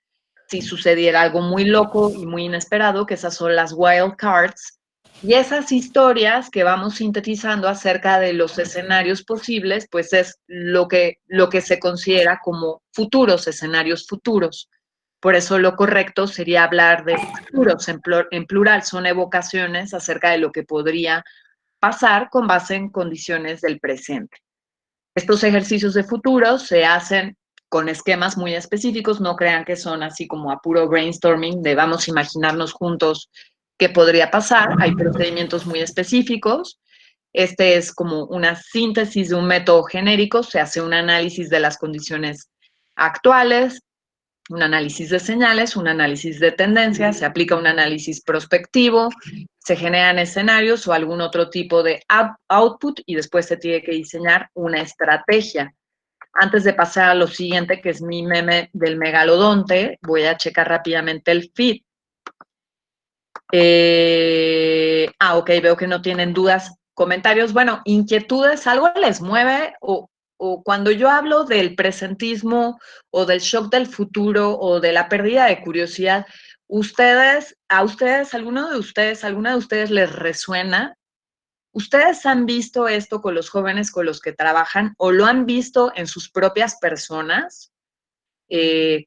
si sucediera algo muy loco y muy inesperado, que esas son las wild cards. Y esas historias que vamos sintetizando acerca de los escenarios posibles, pues es lo que se considera como futuros, escenarios futuros. Por eso lo correcto sería hablar de futuros en plural, son evocaciones acerca de lo que podría pasar con base en condiciones del presente. Estos ejercicios de futuros se hacen con esquemas muy específicos, no crean que son así como a puro brainstorming de vamos a imaginarnos juntos qué podría pasar, hay procedimientos muy específicos. Este es como una síntesis de un método genérico, se hace un análisis de las condiciones actuales, un análisis de señales, un análisis de tendencias, se aplica un análisis prospectivo, se generan escenarios o algún otro tipo de output y después se tiene que diseñar una estrategia. Antes de pasar a lo siguiente, que es mi meme del megalodonte, voy a checar rápidamente el feed. Ok, veo que no tienen dudas, comentarios. Bueno, inquietudes, ¿algo les mueve? O cuando yo hablo del presentismo o del shock del futuro o de la pérdida de curiosidad, alguna de ustedes les resuena? ¿Ustedes han visto esto con los jóvenes con los que trabajan o lo han visto en sus propias personas?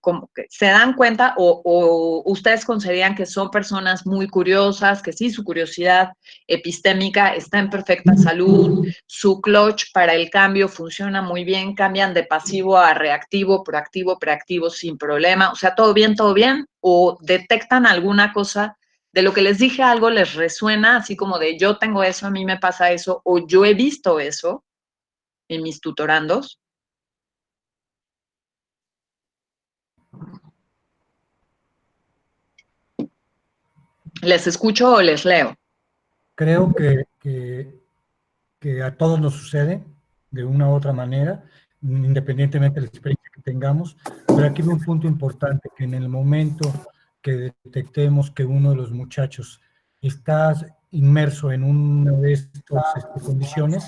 Como que se dan cuenta o ustedes consideran que son personas muy curiosas, que sí, su curiosidad epistémica está en perfecta salud, su clutch para el cambio funciona muy bien, cambian de pasivo a reactivo, proactivo, preactivo sin problema, o sea, todo bien, o detectan alguna cosa de lo que les dije, algo les resuena, así como de yo tengo eso, a mí me pasa eso, o yo he visto eso en mis tutorandos. ¿Les escucho o les leo? Creo que que a todos nos sucede de una u otra manera, independientemente de la experiencia que tengamos, pero aquí hay un punto importante, que en el momento que detectemos que uno de los muchachos está inmerso en una de estas condiciones,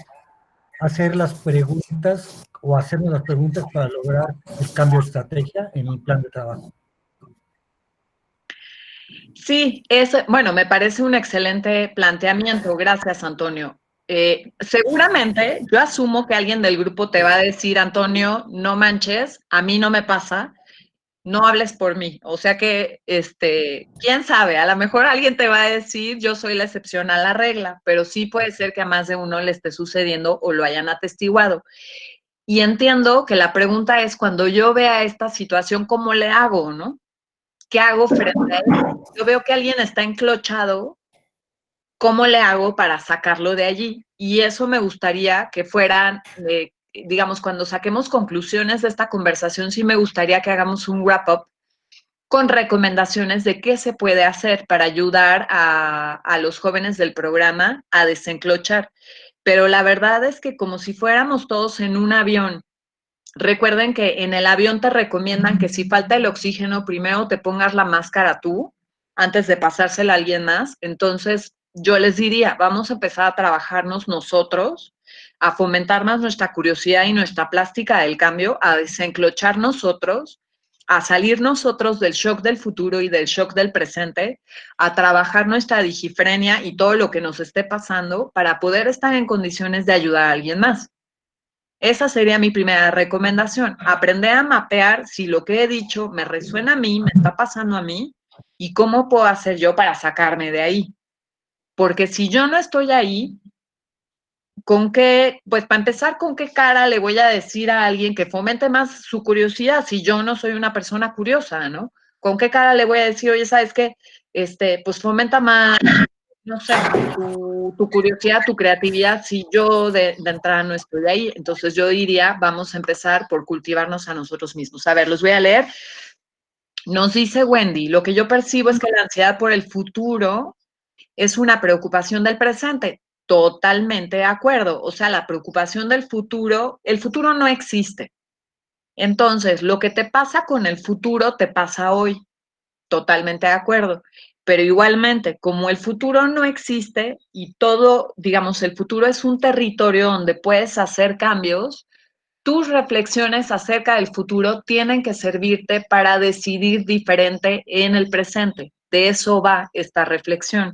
hacer las preguntas o hacernos las preguntas para lograr el cambio de estrategia en el plan de trabajo. Sí, bueno, me parece un excelente planteamiento. Gracias, Antonio. Seguramente yo asumo que alguien del grupo te va a decir, Antonio, no manches, a mí no me pasa, no hables por mí. O sea que, quién sabe, a lo mejor alguien te va a decir, yo soy la excepción a la regla, pero sí puede ser que a más de uno le esté sucediendo o lo hayan atestiguado. Y entiendo que la pregunta es, cuando yo vea esta situación, ¿cómo le hago, no? ¿Qué hago frente a él? Yo veo que alguien está enclochado, ¿cómo le hago para sacarlo de allí? Y eso me gustaría que fueran, digamos, cuando saquemos conclusiones de esta conversación, sí me gustaría que hagamos un wrap-up con recomendaciones de qué se puede hacer para ayudar a los jóvenes del programa a desenclochar. Pero la verdad es que como si fuéramos todos en un avión, recuerden que en el avión te recomiendan que si falta el oxígeno, primero te pongas la máscara tú antes de pasársela a alguien más. Entonces, yo les diría, vamos a empezar a trabajarnos nosotros, a fomentar más nuestra curiosidad y nuestra plástica del cambio, a desenclochar nosotros, a salir nosotros del shock del futuro y del shock del presente, a trabajar nuestra digifrenia y todo lo que nos esté pasando para poder estar en condiciones de ayudar a alguien más. Esa sería mi primera recomendación, aprender a mapear si lo que he dicho me resuena a mí, me está pasando a mí, y cómo puedo hacer yo para sacarme de ahí. Porque si yo no estoy ahí, pues para empezar, ¿con qué cara le voy a decir a alguien que fomente más su curiosidad si yo no soy una persona curiosa, ¿no? ¿Con qué cara le voy a decir, oye, ¿sabes qué? Pues fomenta más, no sé, tu curiosidad, tu creatividad, si yo de entrada no estoy ahí? Entonces yo diría, vamos a empezar por cultivarnos a nosotros mismos. A ver, los voy a leer. Nos dice Wendy, lo que yo percibo es que la ansiedad por el futuro es una preocupación del presente. Totalmente de acuerdo. O sea, la preocupación del futuro, el futuro no existe. Entonces, lo que te pasa con el futuro te pasa hoy. Totalmente de acuerdo. Pero igualmente, como el futuro no existe y todo, digamos, el futuro es un territorio donde puedes hacer cambios, tus reflexiones acerca del futuro tienen que servirte para decidir diferente en el presente. De eso va esta reflexión.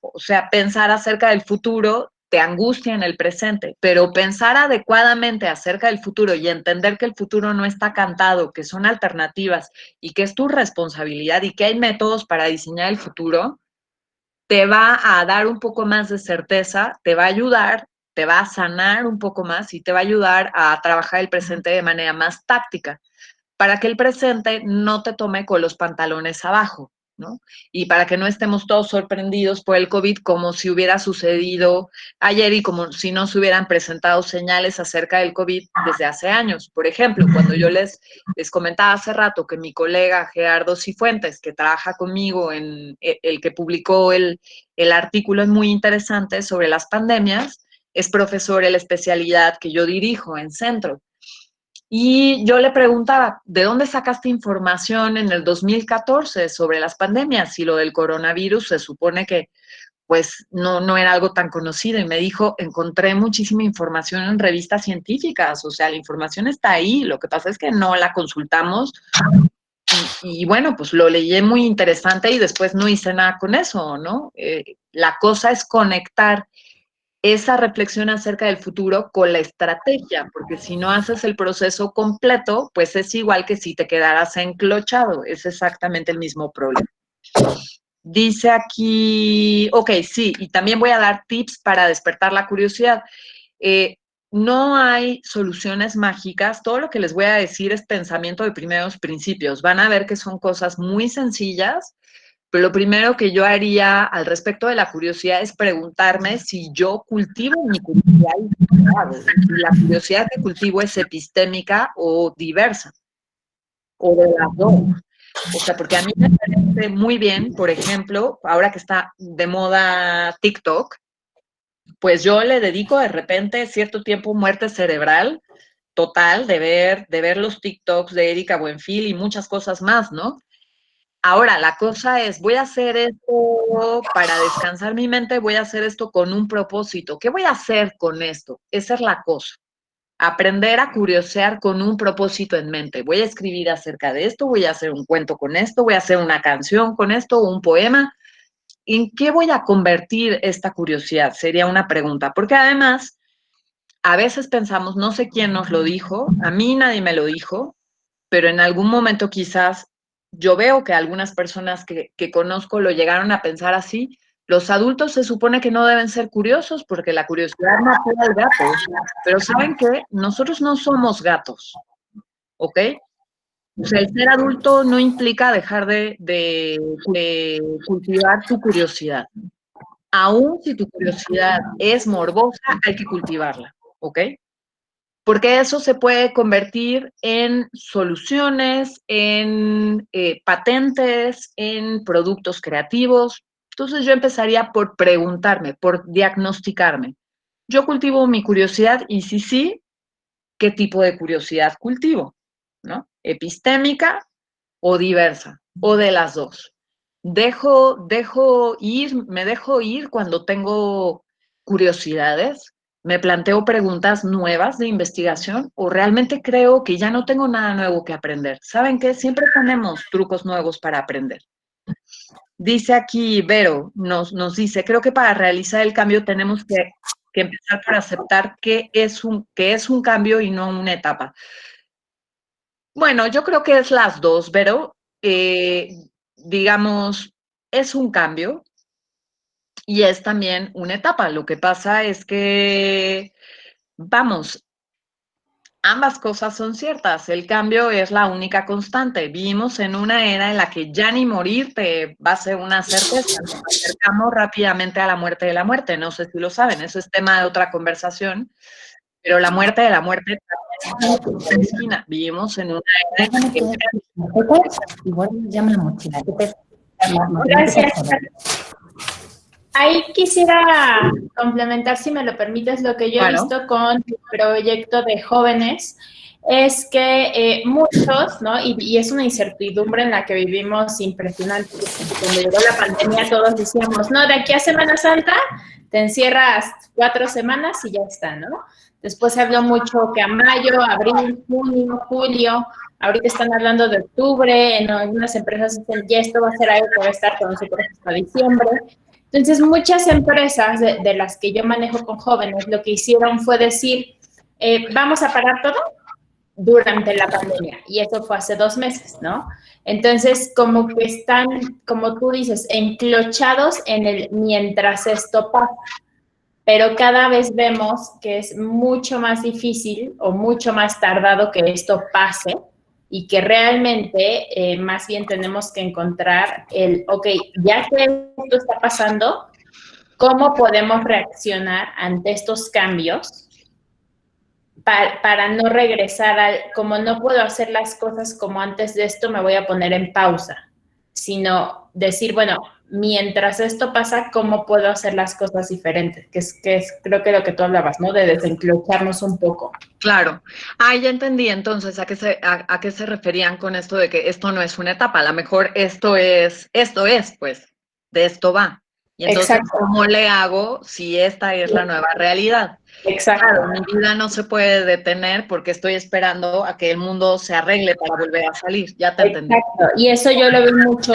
O sea, pensar acerca del futuro te angustia en el presente, pero pensar adecuadamente acerca del futuro y entender que el futuro no está cantado, que son alternativas y que es tu responsabilidad y que hay métodos para diseñar el futuro, te va a dar un poco más de certeza, te va a ayudar, te va a sanar un poco más y te va a ayudar a trabajar el presente de manera más táctica, para que el presente no te tome con los pantalones abajo, ¿no? Y para que no estemos todos sorprendidos por el COVID como si hubiera sucedido ayer y como si no se hubieran presentado señales acerca del COVID desde hace años. Por ejemplo, cuando yo les comentaba hace rato que mi colega Gerardo Cifuentes, que trabaja conmigo en el que publicó el artículo, es muy interesante sobre las pandemias, es profesor en la especialidad que yo dirijo en Centro. Y yo le preguntaba, ¿de dónde sacaste información en el 2014 sobre las pandemias? Y lo del coronavirus se supone que pues no era algo tan conocido. Y me dijo, encontré muchísima información en revistas científicas, o sea, la información está ahí, lo que pasa es que no la consultamos. Y bueno, pues lo leí muy interesante y después no hice nada con eso, ¿no? La cosa es conectar esa reflexión acerca del futuro con la estrategia, porque si no haces el proceso completo, pues es igual que si te quedaras enclochado, es exactamente el mismo problema. Dice aquí, ok, sí, y también voy a dar tips para despertar la curiosidad. No hay soluciones mágicas, todo lo que les voy a decir es pensamiento de primeros principios. Van a ver que son cosas muy sencillas, pero lo primero que yo haría al respecto de la curiosidad es preguntarme si yo cultivo mi curiosidad y si la curiosidad que cultivo es epistémica o diversa, o de las dos. O sea, porque a mí me parece muy bien, por ejemplo, ahora que está de moda TikTok, pues yo le dedico de repente cierto tiempo muerte cerebral total de ver los TikToks de Erika Buenfil y muchas cosas más, ¿no? Ahora, la cosa es, voy a hacer esto para descansar mi mente, voy a hacer esto con un propósito. ¿Qué voy a hacer con esto? Esa es la cosa. Aprender a curiosear con un propósito en mente. Voy a escribir acerca de esto, voy a hacer un cuento con esto, voy a hacer una canción con esto, un poema. ¿En qué voy a convertir esta curiosidad? Sería una pregunta, porque además a veces pensamos, no sé quién nos lo dijo, a mí nadie me lo dijo, pero en algún momento quizás yo veo que algunas personas que conozco lo llegaron a pensar así. Los adultos se supone que no deben ser curiosos porque la curiosidad mata al gato, pero ¿saben qué? Nosotros no somos gatos, ¿ok? O sea, el ser adulto no implica dejar de cultivar tu curiosidad. Aún si tu curiosidad es morbosa, hay que cultivarla, ¿ok? Porque eso se puede convertir en soluciones, en patentes, en productos creativos. Entonces yo empezaría por preguntarme, por diagnosticarme. Yo cultivo mi curiosidad y si sí, ¿qué tipo de curiosidad cultivo? ¿No? ¿Epistémica o diversa? O de las dos. Me dejo ir cuando tengo curiosidades, me planteo preguntas nuevas de investigación o realmente creo que ya no tengo nada nuevo que aprender. ¿Saben qué? Siempre tenemos trucos nuevos para aprender. Dice aquí Vero, nos dice, creo que para realizar el cambio tenemos que empezar por aceptar que es un cambio y no una etapa. Bueno, yo creo que es las dos, Vero. Digamos, es un cambio y es también una etapa. Lo que pasa es que, vamos, ambas cosas son ciertas. El cambio es la única constante. Vivimos en una era en la que ya ni morir te va a ser una certeza. Nos acercamos rápidamente a la muerte de la muerte. No sé si lo saben, eso es tema de otra conversación. Pero la muerte de la muerte también está en la esquina. Vivimos en una era en la que... Igual me llama la mochila. Gracias. Ahí quisiera complementar, si me lo permites, lo que yo he visto con el proyecto de jóvenes, es que muchos, ¿no? Y es una incertidumbre en la que vivimos impresionante. Cuando llegó la pandemia todos decíamos, no, de aquí a Semana Santa te encierras 4 semanas y ya está, ¿no? Después se habló mucho que a mayo, abril, junio, julio, ahorita están hablando de octubre, en algunas empresas dicen, ya esto va a ser algo que va a estar con nosotros hasta diciembre. Entonces, muchas empresas de las que yo manejo con jóvenes, lo que hicieron fue decir, vamos a parar todo durante la pandemia. Y eso fue hace 2 meses, ¿no? Entonces, como que están, como tú dices, enclochados en el mientras esto pasa. Pero cada vez vemos que es mucho más difícil o mucho más tardado que esto pase y que realmente más bien tenemos que encontrar ok, ya que esto está pasando, ¿cómo podemos reaccionar ante estos cambios para no regresar como no puedo hacer las cosas como antes de esto, me voy a poner en pausa, sino decir, bueno, mientras esto pasa, ¿cómo puedo hacer las cosas diferentes? Que es creo que lo que tú hablabas, ¿no? De desenclocharnos un poco. Claro. Ya entendí entonces a qué se referían con esto de que esto no es una etapa, a lo mejor esto es, pues, de esto va. Y entonces, exacto, ¿cómo le hago si esta es la nueva realidad? Exacto. Claro, mi vida no se puede detener porque estoy esperando a que el mundo se arregle para volver a salir. Ya te entendí. Exacto. Y eso yo lo veo mucho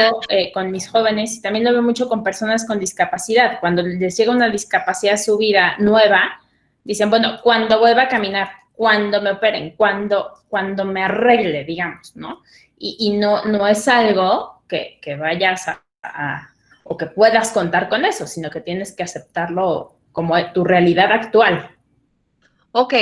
con mis jóvenes y también lo veo mucho con personas con discapacidad. Cuando les llega una discapacidad a su vida nueva, dicen, bueno, cuando vuelva a caminar, cuando me operen, cuando me arregle, digamos, ¿no? Y no es algo que vayas o que puedas contar con eso, sino que tienes que aceptarlo como tu realidad actual. Ok,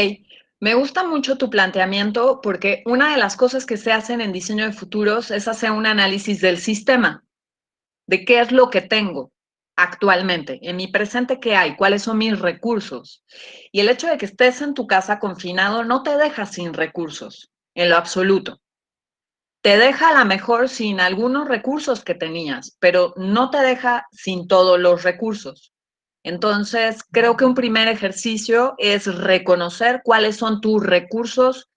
me gusta mucho tu planteamiento porque una de las cosas que se hacen en diseño de futuros es hacer un análisis del sistema, de qué es lo que tengo actualmente, en mi presente qué hay, cuáles son mis recursos. Y el hecho de que estés en tu casa confinado no te deja sin recursos, en lo absoluto. Te deja a lo mejor sin algunos recursos que tenías, pero no te deja sin todos los recursos. Entonces, creo que un primer ejercicio es reconocer cuáles son tus recursos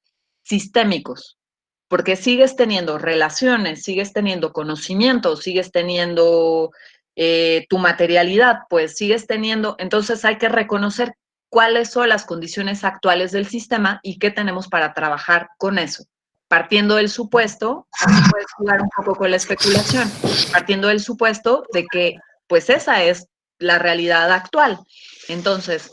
sistémicos, porque sigues teniendo relaciones, sigues teniendo conocimiento, sigues teniendo tu materialidad, pues sigues teniendo, entonces hay que reconocer cuáles son las condiciones actuales del sistema y qué tenemos para trabajar con eso. Partiendo del supuesto, puedes jugar un poco con la especulación, partiendo del supuesto de que pues esa es la realidad actual. Entonces,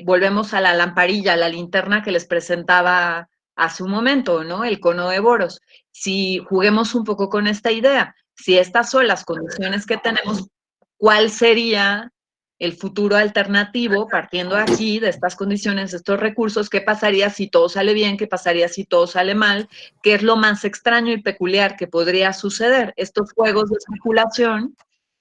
volvemos a la lamparilla, a la linterna que les presentaba hace un momento, ¿no? El cono de Boros. Si juguemos un poco con esta idea, si estas son las condiciones que tenemos, ¿cuál sería el futuro alternativo partiendo aquí de estas condiciones, de estos recursos? ¿Qué pasaría si todo sale bien? ¿Qué pasaría si todo sale mal? ¿Qué es lo más extraño y peculiar que podría suceder? Estos juegos de especulación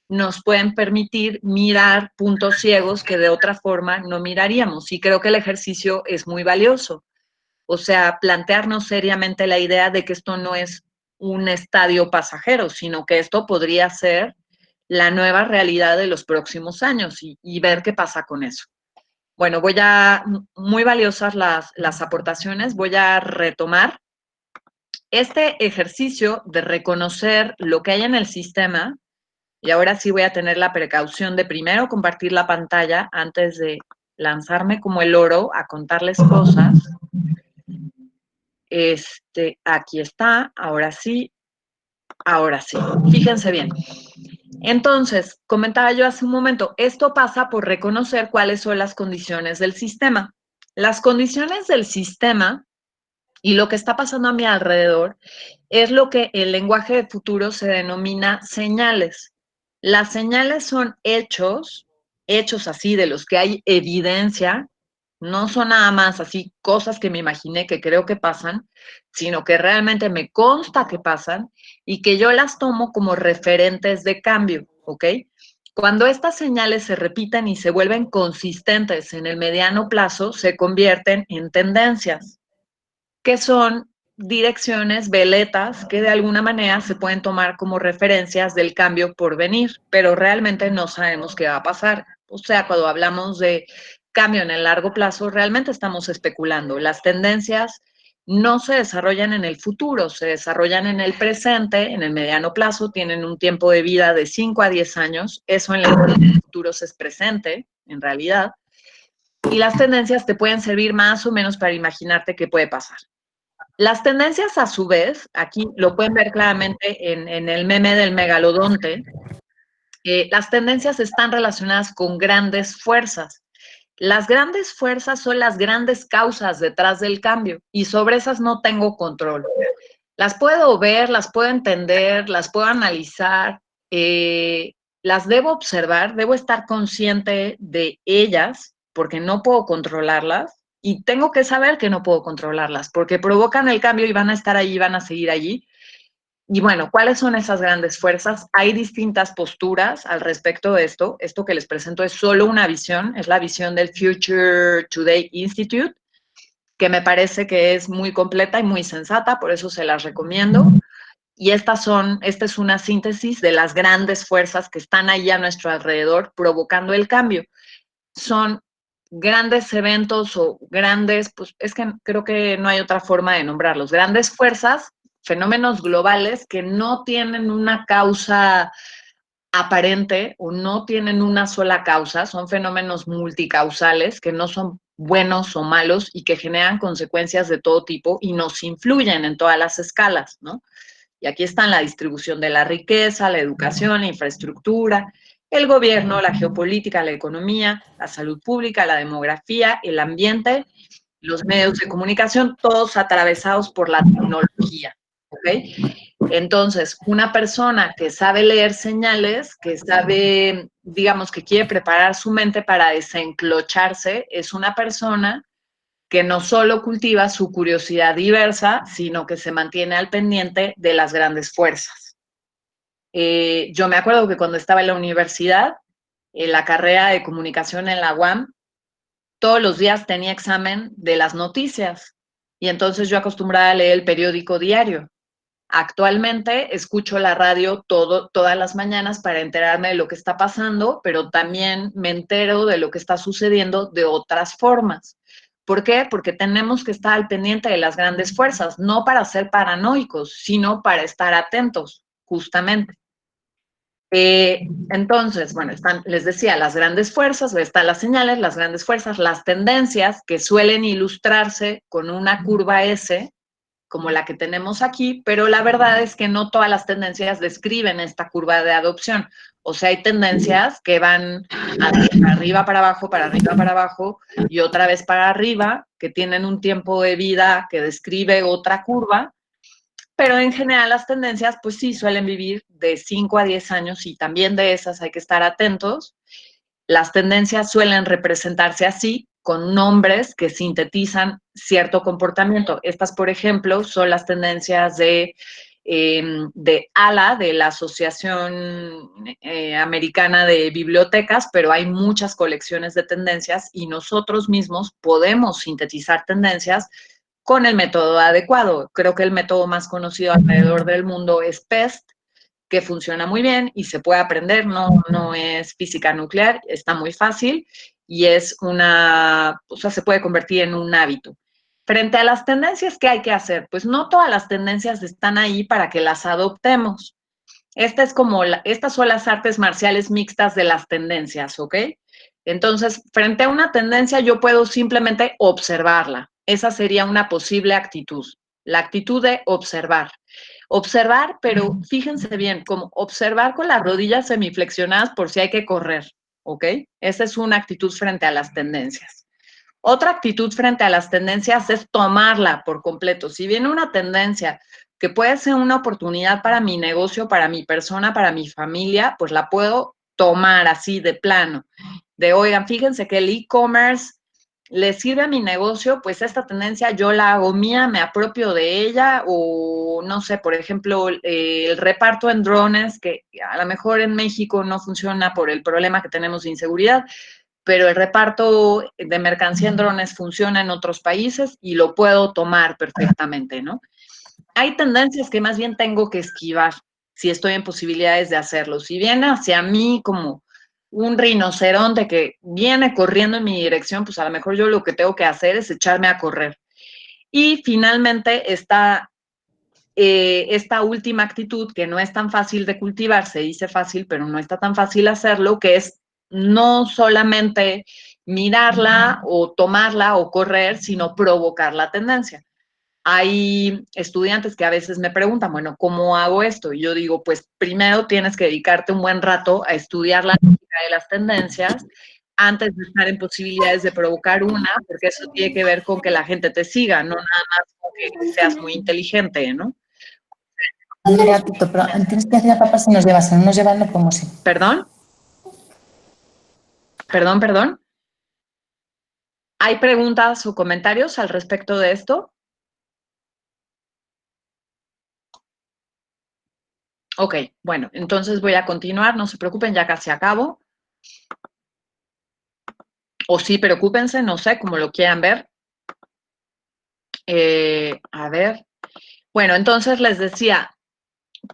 nos pueden permitir mirar puntos ciegos que de otra forma no miraríamos. Y creo que el ejercicio es muy valioso. O sea, plantearnos seriamente la idea de que esto no es un estadio pasajero, sino que esto podría ser la nueva realidad de los próximos años y ver qué pasa con eso. Bueno, muy valiosas las aportaciones, voy a retomar este ejercicio de reconocer lo que hay en el sistema. Y ahora sí voy a tener la precaución de primero compartir la pantalla antes de lanzarme como el loro a contarles cosas. Aquí está, ahora sí. Fíjense bien. Entonces, comentaba yo hace un momento, esto pasa por reconocer cuáles son las condiciones del sistema. Las condiciones del sistema y lo que está pasando a mi alrededor es lo que en lenguaje de futuro se denomina señales. Las señales son hechos así de los que hay evidencia, no son nada más así cosas que me imaginé que creo que pasan, sino que realmente me consta que pasan y que yo las tomo como referentes de cambio, ¿ok? Cuando estas señales se repiten y se vuelven consistentes en el mediano plazo, se convierten en tendencias, que son direcciones, veletas, que de alguna manera se pueden tomar como referencias del cambio por venir, pero realmente no sabemos qué va a pasar. O sea, cuando hablamos de cambio en el largo plazo, realmente estamos especulando. Las tendencias no se desarrollan en el futuro, se desarrollan en el presente, en el mediano plazo, tienen un tiempo de vida de 5 a 10 años, eso en el futuro es presente, en realidad, y las tendencias te pueden servir más o menos para imaginarte qué puede pasar. Las tendencias, a su vez, aquí lo pueden ver claramente en el meme del megalodonte, las tendencias están relacionadas con grandes fuerzas. Las grandes fuerzas son las grandes causas detrás del cambio y sobre esas no tengo control. Las puedo ver, las puedo entender, las puedo analizar, las debo observar, debo estar consciente de ellas porque no puedo controlarlas. Y tengo que saber que no puedo controlarlas, porque provocan el cambio y van a estar allí, van a seguir allí. Y bueno, ¿cuáles son esas grandes fuerzas? Hay distintas posturas al respecto de esto. Esto que les presento es solo una visión, es la visión del Future Today Institute, que me parece que es muy completa y muy sensata, por eso se las recomiendo. Y esta es una síntesis de las grandes fuerzas que están ahí a nuestro alrededor provocando el cambio. Son grandes eventos o grandes, pues es que creo que no hay otra forma de nombrarlos, grandes fuerzas, fenómenos globales que no tienen una causa aparente o no tienen una sola causa, son fenómenos multicausales que no son buenos o malos y que generan consecuencias de todo tipo y nos influyen en todas las escalas, ¿no? Y aquí están la distribución de la riqueza, la educación, la infraestructura, el gobierno, la geopolítica, la economía, la salud pública, la demografía, el ambiente, los medios de comunicación, todos atravesados por la tecnología, ¿ok? Entonces, una persona que sabe leer señales, que sabe, digamos, que quiere preparar su mente para desenclocharse, es una persona que no solo cultiva su curiosidad diversa, sino que se mantiene al pendiente de las grandes fuerzas. Yo me acuerdo que cuando estaba en la universidad, en la carrera de comunicación en la UAM, todos los días tenía examen de las noticias y entonces yo acostumbraba a leer el periódico diario. Actualmente escucho la radio todas las mañanas para enterarme de lo que está pasando, pero también me entero de lo que está sucediendo de otras formas. ¿Por qué? Porque tenemos que estar al pendiente de las grandes fuerzas, no para ser paranoicos, sino para estar atentos, justamente. Entonces, bueno, les decía, las grandes fuerzas, están las señales, las grandes fuerzas, las tendencias que suelen ilustrarse con una curva S, como la que tenemos aquí, pero la verdad es que no todas las tendencias describen esta curva de adopción. O sea, hay tendencias que van para arriba, para abajo, y otra vez para arriba, que tienen un tiempo de vida que describe otra curva, pero en general las tendencias, pues sí, suelen vivir de 5 a 10 años y también de esas hay que estar atentos. Las tendencias suelen representarse así, con nombres que sintetizan cierto comportamiento. Estas, por ejemplo, son las tendencias de ALA, de la Asociación Americana de Bibliotecas, pero hay muchas colecciones de tendencias y nosotros mismos podemos sintetizar tendencias con el método adecuado. Creo que el método más conocido alrededor del mundo es PEST, que funciona muy bien y se puede aprender, no es física nuclear, está muy fácil y es se puede convertir en un hábito. Frente a las tendencias, ¿qué hay que hacer? Pues no todas las tendencias están ahí para que las adoptemos. Estas son las artes marciales mixtas de las tendencias, ¿ok? Entonces, frente a una tendencia, yo puedo simplemente observarla. Esa sería una posible actitud, la actitud de observar. Observar, pero fíjense bien, como observar con las rodillas semiflexionadas por si hay que correr, ¿ok? Esa es una actitud frente a las tendencias. Otra actitud frente a las tendencias es tomarla por completo. Si viene una tendencia que puede ser una oportunidad para mi negocio, para mi persona, para mi familia, pues la puedo tomar así de plano. Oigan, fíjense que el e-commerce le sirve a mi negocio, pues esta tendencia yo la hago mía, me apropio de ella, o no sé, por ejemplo, el reparto en drones, que a lo mejor en México no funciona por el problema que tenemos de inseguridad, pero el reparto de mercancía en drones funciona en otros países y lo puedo tomar perfectamente, ¿no? Hay tendencias que más bien tengo que esquivar si estoy en posibilidades de hacerlo. Si viene hacia mí como un rinoceronte que viene corriendo en mi dirección, pues a lo mejor yo lo que tengo que hacer es echarme a correr. Y finalmente esta última actitud, que no es tan fácil de cultivar, se dice fácil, pero no está tan fácil hacerlo, que es no solamente mirarla o tomarla o correr, sino provocar la tendencia. Hay estudiantes que a veces me preguntan, bueno, ¿cómo hago esto? Y yo digo, pues primero tienes que dedicarte un buen rato a estudiar la lógica de las tendencias antes de estar en posibilidades de provocar una, porque eso tiene que ver con que la gente te siga, no nada más con que seas muy inteligente, ¿no? Andrea, Tito, pero tienes que decir a papá si nos llevas, si no nos llevan no podemos ir. ¿Perdón? ¿Perdón? ¿Hay preguntas o comentarios al respecto de esto? Ok, bueno, entonces voy a continuar, no se preocupen, ya casi acabo. O sí, preocúpense, no sé, como lo quieran ver. A ver. Bueno, entonces les decía,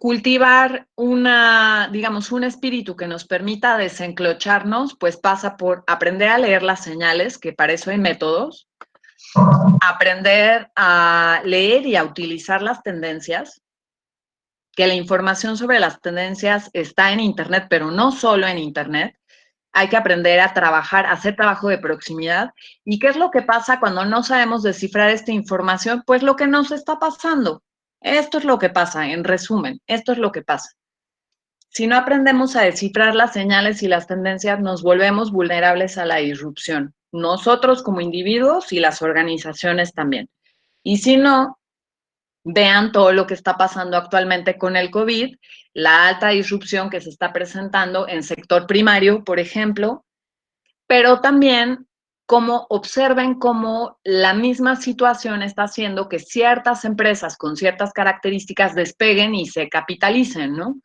cultivar un espíritu que nos permita desenclocharnos, pues pasa por aprender a leer las señales, que para eso hay métodos, aprender a leer y a utilizar las tendencias, que la información sobre las tendencias está en Internet, pero no solo en Internet. Hay que aprender a trabajar, a hacer trabajo de proximidad. ¿Y qué es lo que pasa cuando no sabemos descifrar esta información? Pues lo que nos está pasando. Esto es lo que pasa, en resumen, esto es lo que pasa. Si no aprendemos a descifrar las señales y las tendencias, nos volvemos vulnerables a la disrupción. Nosotros como individuos y las organizaciones también. Y si no, vean todo lo que está pasando actualmente con el COVID, la alta disrupción que se está presentando en sector primario, por ejemplo, pero también observen cómo la misma situación está haciendo que ciertas empresas con ciertas características despeguen y se capitalicen, ¿no?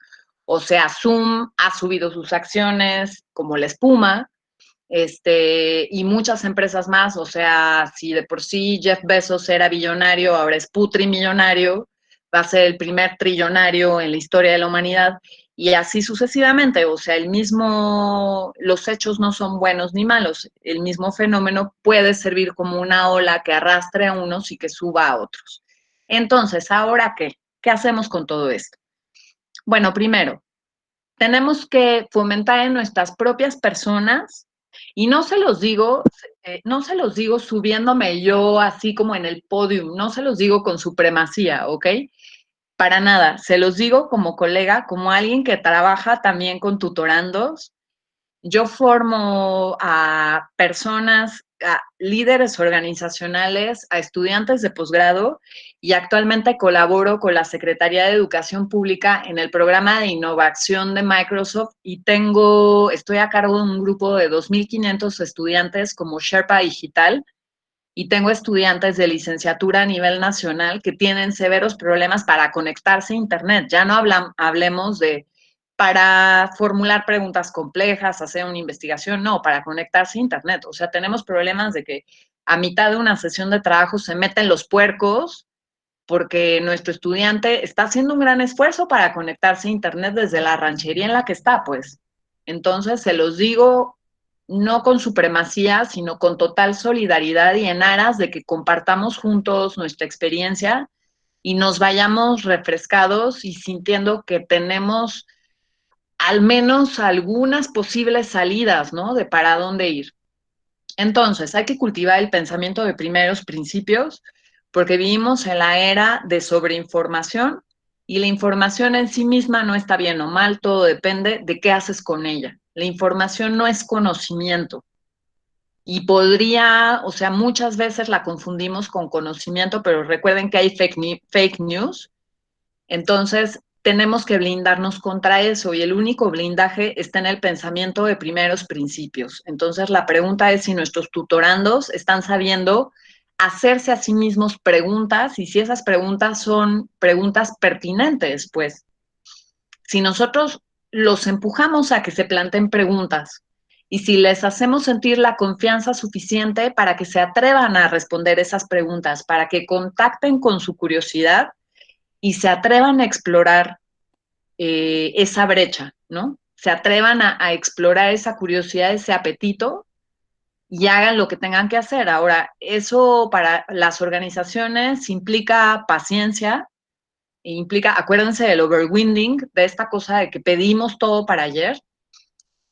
O sea, Zoom ha subido sus acciones como la espuma, y muchas empresas más, o sea, si de por sí Jeff Bezos era billonario, ahora es putrimillonario, va a ser el primer trillonario en la historia de la humanidad, y así sucesivamente. O sea, los hechos no son buenos ni malos, el mismo fenómeno puede servir como una ola que arrastre a unos y que suba a otros. Entonces, ¿ahora qué? ¿Qué hacemos con todo esto? Bueno, primero, tenemos que fomentar en nuestras propias personas, y no se los digo subiéndome yo así como en el podium, no se los digo con supremacía, ¿ok? Para nada, se los digo como colega, como alguien que trabaja también con tutorandos. Yo formo a personas, a líderes organizacionales, a estudiantes de posgrado, y actualmente colaboro con la Secretaría de Educación Pública en el programa de innovación de Microsoft, y estoy a cargo de un grupo de 2.500 estudiantes como Sherpa Digital, y tengo estudiantes de licenciatura a nivel nacional que tienen severos problemas para conectarse a Internet. Ya no hablemos de para formular preguntas complejas, hacer una investigación, no, para conectarse a Internet. O sea, tenemos problemas de que a mitad de una sesión de trabajo se meten los puercos porque nuestro estudiante está haciendo un gran esfuerzo para conectarse a Internet desde la ranchería en la que está, pues. Entonces, se los digo no con supremacía, sino con total solidaridad y en aras de que compartamos juntos nuestra experiencia y nos vayamos refrescados y sintiendo que tenemos al menos algunas posibles salidas, ¿no? De para dónde ir. Entonces, hay que cultivar el pensamiento de primeros principios, porque vivimos en la era de sobreinformación, y la información en sí misma no está bien o mal, todo depende de qué haces con ella. La información no es conocimiento. Y o sea, muchas veces la confundimos con conocimiento, pero recuerden que hay fake news. Entonces, tenemos que blindarnos contra eso, y el único blindaje está en el pensamiento de primeros principios. Entonces, la pregunta es si nuestros tutorandos están sabiendo hacerse a sí mismos preguntas, y si esas preguntas son preguntas pertinentes, pues. Si nosotros los empujamos a que se planteen preguntas, y si les hacemos sentir la confianza suficiente para que se atrevan a responder esas preguntas, para que contacten con su curiosidad y se atrevan a explorar esa brecha, ¿no? Se atrevan a explorar esa curiosidad, ese apetito, y hagan lo que tengan que hacer. Ahora, eso para las organizaciones implica paciencia, implica, acuérdense del overwhelming, de esta cosa de que pedimos todo para ayer.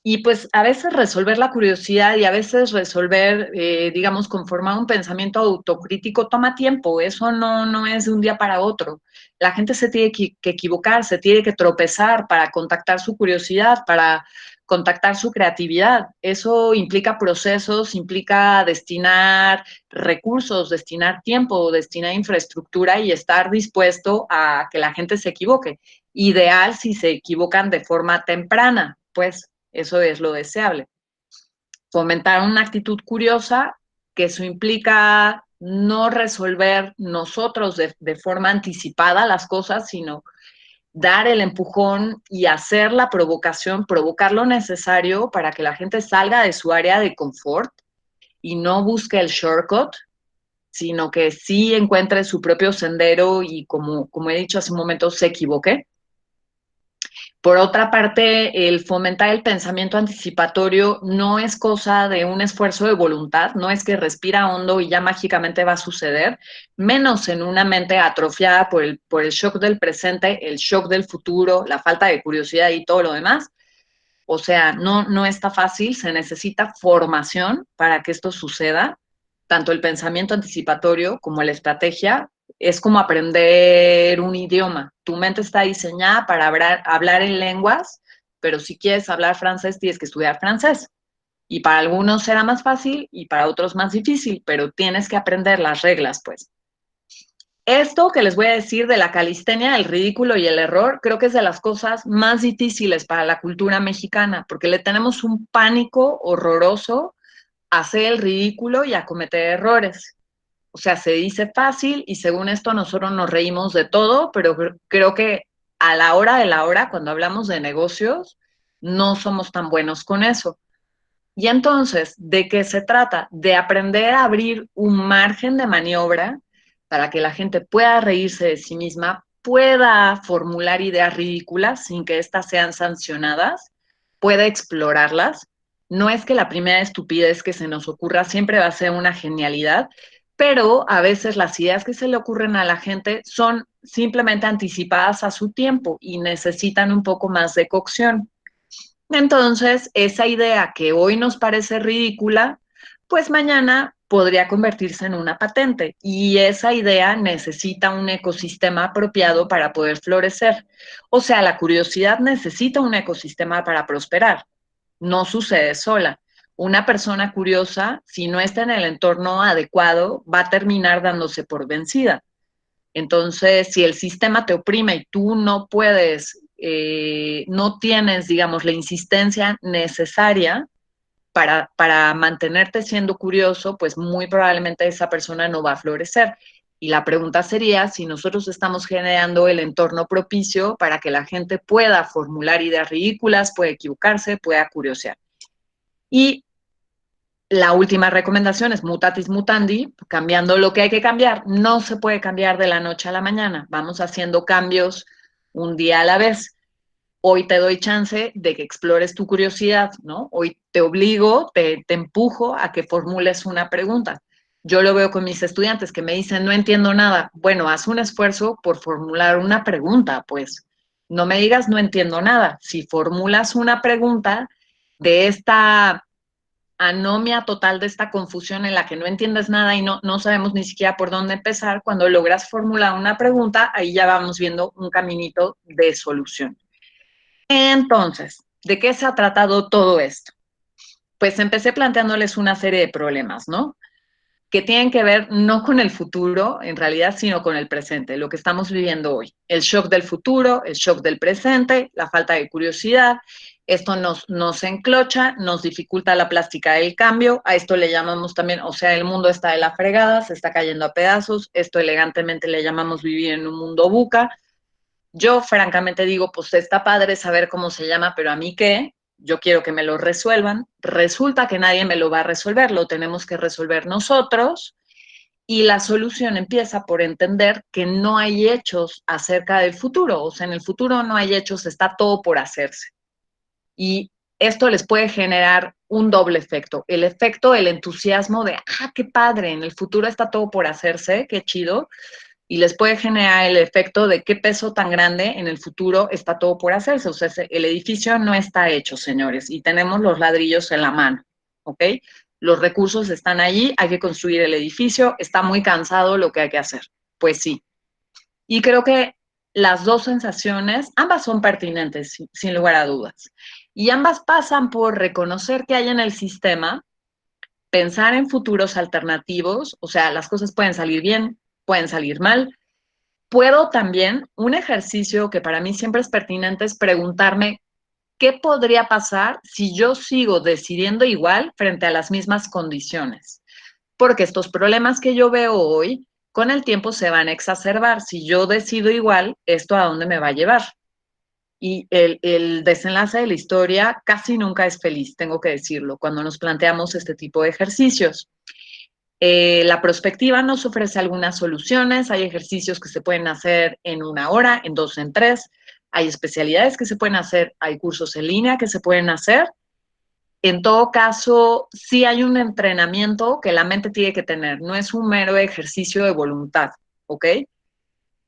Y pues a veces resolver la curiosidad y a veces resolver, digamos, conformar un pensamiento autocrítico toma tiempo. Eso no es de un día para otro. La gente se tiene que equivocar, se tiene que tropezar para contactar su curiosidad, para contactar su creatividad. Eso implica procesos, implica destinar recursos, destinar tiempo, destinar infraestructura y estar dispuesto a que la gente se equivoque. Ideal si se equivocan de forma temprana, pues. Eso es lo deseable. Fomentar una actitud curiosa, que eso implica no resolver nosotros de forma anticipada las cosas, sino dar el empujón y hacer la provocación, provocar lo necesario para que la gente salga de su área de confort y no busque el shortcut, sino que sí encuentre su propio sendero y, como he dicho hace un momento, se equivoque. Por otra parte, el fomentar el pensamiento anticipatorio no es cosa de un esfuerzo de voluntad, no es que respira hondo y ya mágicamente va a suceder, menos en una mente atrofiada por el shock del presente, el shock del futuro, la falta de curiosidad y todo lo demás. O sea, no está fácil, se necesita formación para que esto suceda. Tanto el pensamiento anticipatorio como la estrategia es como aprender un idioma. Tu mente está diseñada para hablar en lenguas, pero si quieres hablar francés, tienes que estudiar francés. Y para algunos será más fácil y para otros más difícil, pero tienes que aprender las reglas, pues. Esto que les voy a decir de la calistenia, el ridículo y el error, creo que es de las cosas más difíciles para la cultura mexicana, porque le tenemos un pánico horroroso a hacer el ridículo y a cometer errores. O sea, se dice fácil y según esto nosotros nos reímos de todo, pero creo que a la hora de la hora, cuando hablamos de negocios, no somos tan buenos con eso. Y entonces, ¿de qué se trata? De aprender a abrir un margen de maniobra para que la gente pueda reírse de sí misma, pueda formular ideas ridículas sin que éstas sean sancionadas, pueda explorarlas. No es que la primera estupidez que se nos ocurra siempre va a ser una genialidad, pero a veces las ideas que se le ocurren a la gente son simplemente anticipadas a su tiempo y necesitan un poco más de cocción. Entonces, esa idea que hoy nos parece ridícula, pues mañana podría convertirse en una patente y esa idea necesita un ecosistema apropiado para poder florecer. O sea, la curiosidad necesita un ecosistema para prosperar. No sucede sola. Una persona curiosa, si no está en el entorno adecuado, va a terminar dándose por vencida. Entonces, si el sistema te oprime y tú no puedes, no tienes, digamos, la insistencia necesaria para mantenerte siendo curioso, pues muy probablemente esa persona no va a florecer. Y la pregunta sería si nosotros estamos generando el entorno propicio para que la gente pueda formular ideas ridículas, pueda equivocarse, pueda curiosear. Y la última recomendación es mutatis mutandi, cambiando lo que hay que cambiar. No se puede cambiar de la noche a la mañana. Vamos haciendo cambios un día a la vez. Hoy te doy chance de que explores tu curiosidad, ¿no? Hoy te obligo, te empujo a que formules una pregunta. Yo lo veo con mis estudiantes que me dicen, no entiendo nada. Bueno, haz un esfuerzo por formular una pregunta, pues. No me digas, no entiendo nada. Si formulas una pregunta de esta anomia total, de esta confusión en la que no entiendes nada y no sabemos ni siquiera por dónde empezar, cuando logras formular una pregunta, ahí ya vamos viendo un caminito de solución. Entonces, ¿de qué se ha tratado todo esto? Pues empecé planteándoles una serie de problemas, ¿no? Que tienen que ver no con el futuro, en realidad, sino con el presente, lo que estamos viviendo hoy. El shock del futuro, el shock del presente, la falta de curiosidad. Esto nos enclocha, nos dificulta la plástica del cambio. A esto le llamamos también, o sea, el mundo está de la fregada, se está cayendo a pedazos. Esto elegantemente le llamamos vivir en un mundo buca. Yo francamente digo, pues está padre saber cómo se llama, pero a mí qué, yo quiero que me lo resuelvan. Resulta que nadie me lo va a resolver, lo tenemos que resolver nosotros. Y la solución empieza por entender que no hay hechos acerca del futuro. O sea, en el futuro no hay hechos, está todo por hacerse. Y esto les puede generar un doble efecto. El efecto, el entusiasmo de, qué padre, en el futuro está todo por hacerse, qué chido. Y les puede generar el efecto de qué peso tan grande en el futuro está todo por hacerse. O sea, el edificio no está hecho, señores, y tenemos los ladrillos en la mano, ¿ok? Los recursos están allí, hay que construir el edificio, está muy cansado lo que hay que hacer. Pues sí. Y creo que las dos sensaciones, ambas son pertinentes, sin lugar a dudas. Y ambas pasan por reconocer que hay en el sistema, pensar en futuros alternativos, o sea, las cosas pueden salir bien, pueden salir mal. Puedo también, un ejercicio que para mí siempre es pertinente es preguntarme qué podría pasar si yo sigo decidiendo igual frente a las mismas condiciones. Porque estos problemas que yo veo hoy, con el tiempo se van a exacerbar. Si yo decido igual, ¿esto a dónde me va a llevar? Y el desenlace de la historia casi nunca es feliz, tengo que decirlo, cuando nos planteamos este tipo de ejercicios. La prospectiva nos ofrece algunas soluciones, hay ejercicios que se pueden hacer en 1 hora, en 2, en 3, hay especialidades que se pueden hacer, hay cursos en línea que se pueden hacer. En todo caso, sí hay un entrenamiento que la mente tiene que tener, no es un mero ejercicio de voluntad, ¿ok?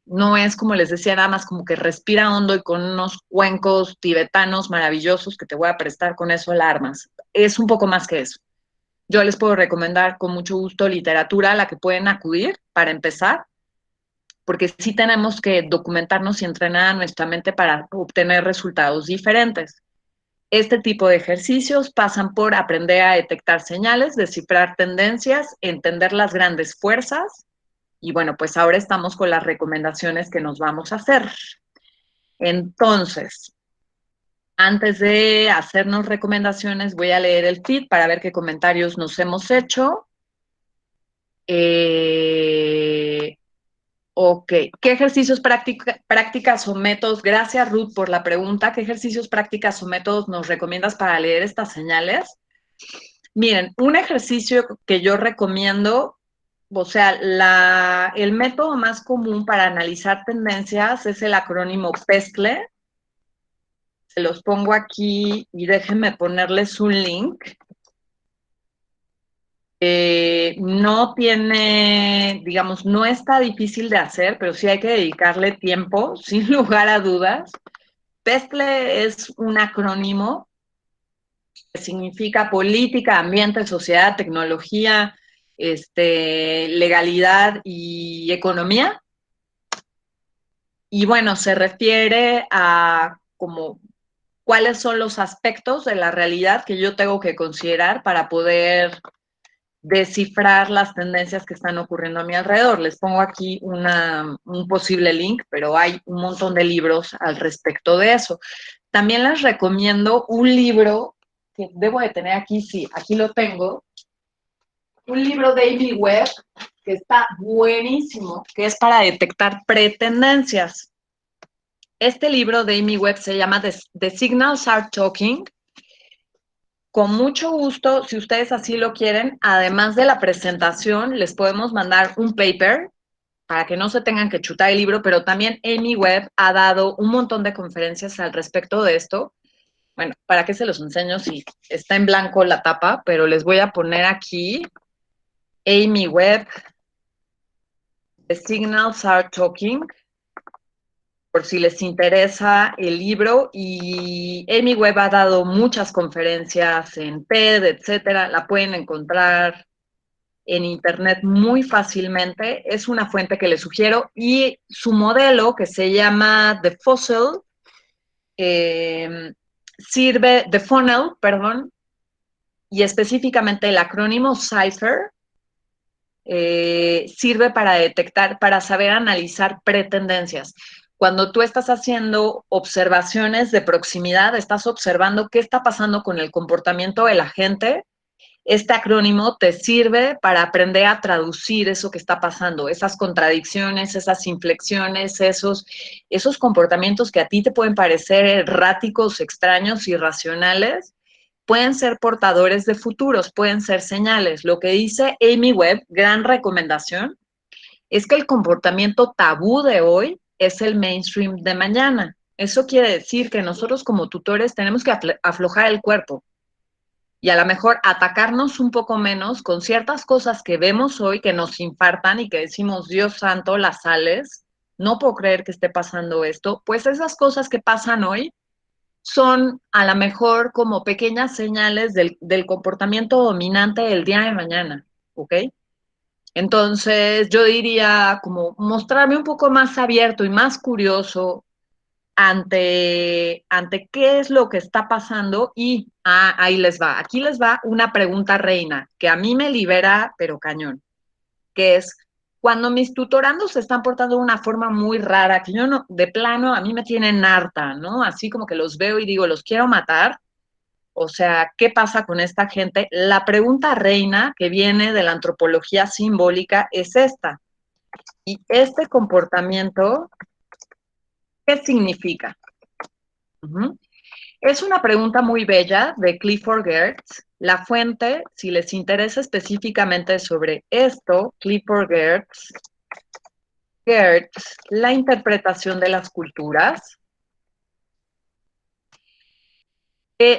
No es, como les decía, nada más como que respira hondo y con unos cuencos tibetanos maravillosos que te voy a prestar, con eso alarmas. Es un poco más que eso. Yo les puedo recomendar con mucho gusto literatura a la que pueden acudir para empezar, porque sí tenemos que documentarnos y entrenar a nuestra mente para obtener resultados diferentes. Este tipo de ejercicios pasan por aprender a detectar señales, descifrar tendencias, entender las grandes fuerzas. Y bueno, pues ahora estamos con las recomendaciones que nos vamos a hacer. Entonces, antes de hacernos recomendaciones, voy a leer el feed para ver qué comentarios nos hemos hecho. Ok, ¿qué ejercicios, prácticas o métodos? Gracias, Ruth, por la pregunta. ¿Qué ejercicios, prácticas o métodos nos recomiendas para leer estas señales? Miren, un ejercicio que yo recomiendo o sea, el método más común para analizar tendencias es el acrónimo PESCLE. Se los pongo aquí y déjenme ponerles un link. No tiene, digamos, no está difícil de hacer, pero sí hay que dedicarle tiempo, sin lugar a dudas. PESCLE es un acrónimo que significa política, ambiente, sociedad, tecnología, legalidad y economía. Y bueno, se refiere a como cuáles son los aspectos de la realidad que yo tengo que considerar para poder descifrar las tendencias que están ocurriendo a mi alrededor. Les pongo aquí un posible link, pero hay un montón de libros al respecto de eso. También les recomiendo un libro que debo de tener aquí, sí, aquí lo tengo, un libro de Amy Webb que está buenísimo, que es para detectar pretendencias. Este libro de Amy Webb se llama The Signals Are Talking. Con mucho gusto, si ustedes así lo quieren, además de la presentación, les podemos mandar un paper para que no se tengan que chutar el libro, pero también Amy Webb ha dado un montón de conferencias al respecto de esto. Bueno, ¿para qué se los enseño si está en blanco la tapa? Pero les voy a poner aquí Amy Webb, The Signals Are Talking, por si les interesa el libro. Y Amy Webb ha dado muchas conferencias en TED, etcétera. La pueden encontrar en internet muy fácilmente. Es una fuente que les sugiero. Y su modelo, que se llama The Funnel, y específicamente el acrónimo CIPHER, sirve para detectar, para saber analizar pretendencias. Cuando tú estás haciendo observaciones de proximidad, estás observando qué está pasando con el comportamiento de la gente. Este acrónimo te sirve para aprender a traducir eso que está pasando, esas contradicciones, esas inflexiones, esos comportamientos que a ti te pueden parecer erráticos, extraños, irracionales, pueden ser portadores de futuros, pueden ser señales. Lo que dice Amy Webb, gran recomendación, es que el comportamiento tabú de hoy es el mainstream de mañana. Eso quiere decir que nosotros como tutores tenemos que aflojar el cuerpo y a lo mejor atacarnos un poco menos con ciertas cosas que vemos hoy que nos infartan y que decimos, Dios santo, las sales, no puedo creer que esté pasando esto. Pues esas cosas que pasan hoy son a lo mejor como pequeñas señales del comportamiento dominante del día de mañana, ¿ok? Entonces yo diría como mostrarme un poco más abierto y más curioso ante qué es lo que está pasando y ahí les va. Aquí les va una pregunta reina que a mí me libera, pero cañón, que es cuando mis tutorandos se están portando de una forma muy rara, que yo no, de plano, a mí me tienen harta, ¿no? Así como que los veo y digo, los quiero matar. O sea, ¿qué pasa con esta gente? La pregunta reina que viene de la antropología simbólica es esta. ¿Y este comportamiento qué significa? Es una pregunta muy bella de Clifford Geertz. La fuente, si les interesa específicamente sobre esto, Clifford Geertz, la interpretación de las culturas.